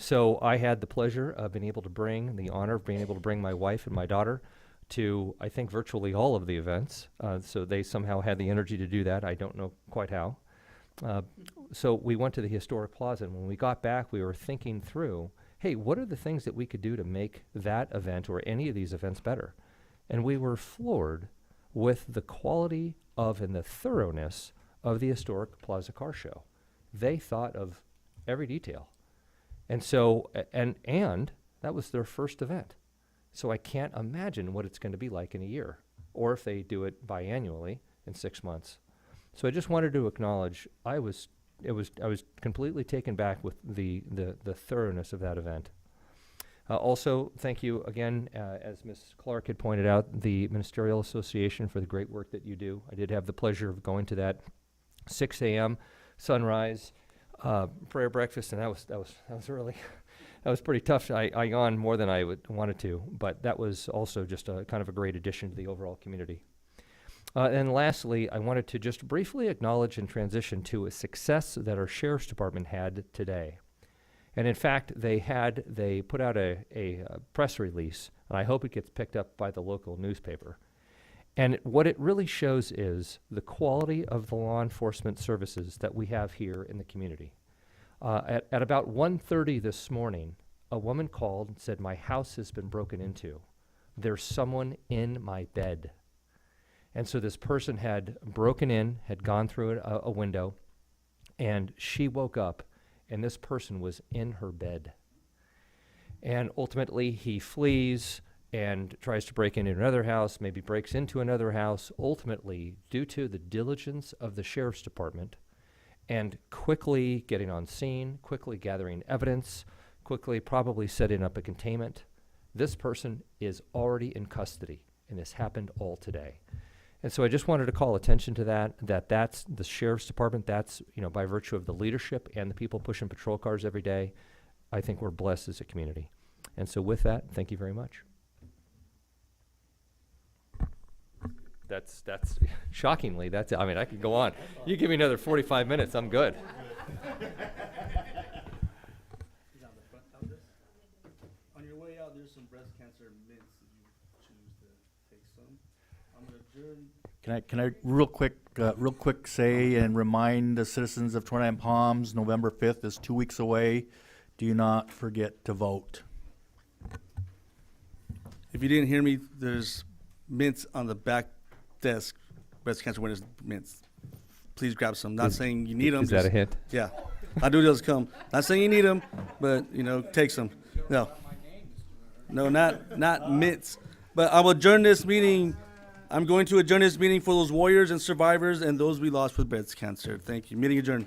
So I had the pleasure of being able to bring, the honor of being able to bring my wife and my daughter to, I think, virtually all of the events. So they somehow had the energy to do that. I don't know quite how. So we went to the Historic Plaza, and when we got back, we were thinking through, hey, what are the things that we could do to make that event or any of these events better? And we were floored with the quality of and the thoroughness of the Historic Plaza Car Show. They thought of every detail. And so, and that was their first event. So I can't imagine what it's going to be like in a year, or if they do it biannually in 6 months. So I just wanted to acknowledge I was completely taken back with the thoroughness of that event. Also, thank you again, as Ms. Clark had pointed out, the Ministerial Association for the great work that you do. I did have the pleasure of going to that 6 a.m. sunrise prayer breakfast, and that was really that was pretty tough. I yawned more than I wanted to, but that was also just a kind of a great addition to the overall community. And lastly, I wanted to just briefly acknowledge and transition to a success that our Sheriff's Department had today. And in fact, they put out a press release, and I hope it gets picked up by the local newspaper. And what it really shows is the quality of the law enforcement services that we have here in the community. At about 1:30 this morning, a woman called and said, "My house has been broken into. There's someone in my bed." And so this person had broken in, had gone through a window, and she woke up, and this person was in her bed. And ultimately, he flees and tries to break into another house, maybe breaks into another house. Ultimately, due to the diligence of the Sheriff's Department and quickly getting on scene, quickly gathering evidence, quickly probably setting up a containment, this person is already in custody, and this happened all today. And so I just wanted to call attention to that's the Sheriff's Department. That's, by virtue of the leadership and the people pushing patrol cars every day, I think we're blessed as a community. And so with that, thank you very much. That's shockingly, I could go on. You give me another 45 minutes, I'm good. On your way out, there's some breast cancer mints if you choose to take some. I'm going to adjourn. Can I real quick say and remind the citizens of 29 Palms, November 5th is 2 weeks away. Do not forget to vote. If you didn't hear me, there's mints on the back desk, breast cancer awareness mints. Please grab some. Not saying you need them. Is that a hint? Yeah. I do those come. Not saying you need them, but, take some. No, not mints. But I will adjourn this meeting. I'm going to adjourn this meeting for those warriors and survivors and those we lost with breast cancer. Thank you. Meeting adjourned.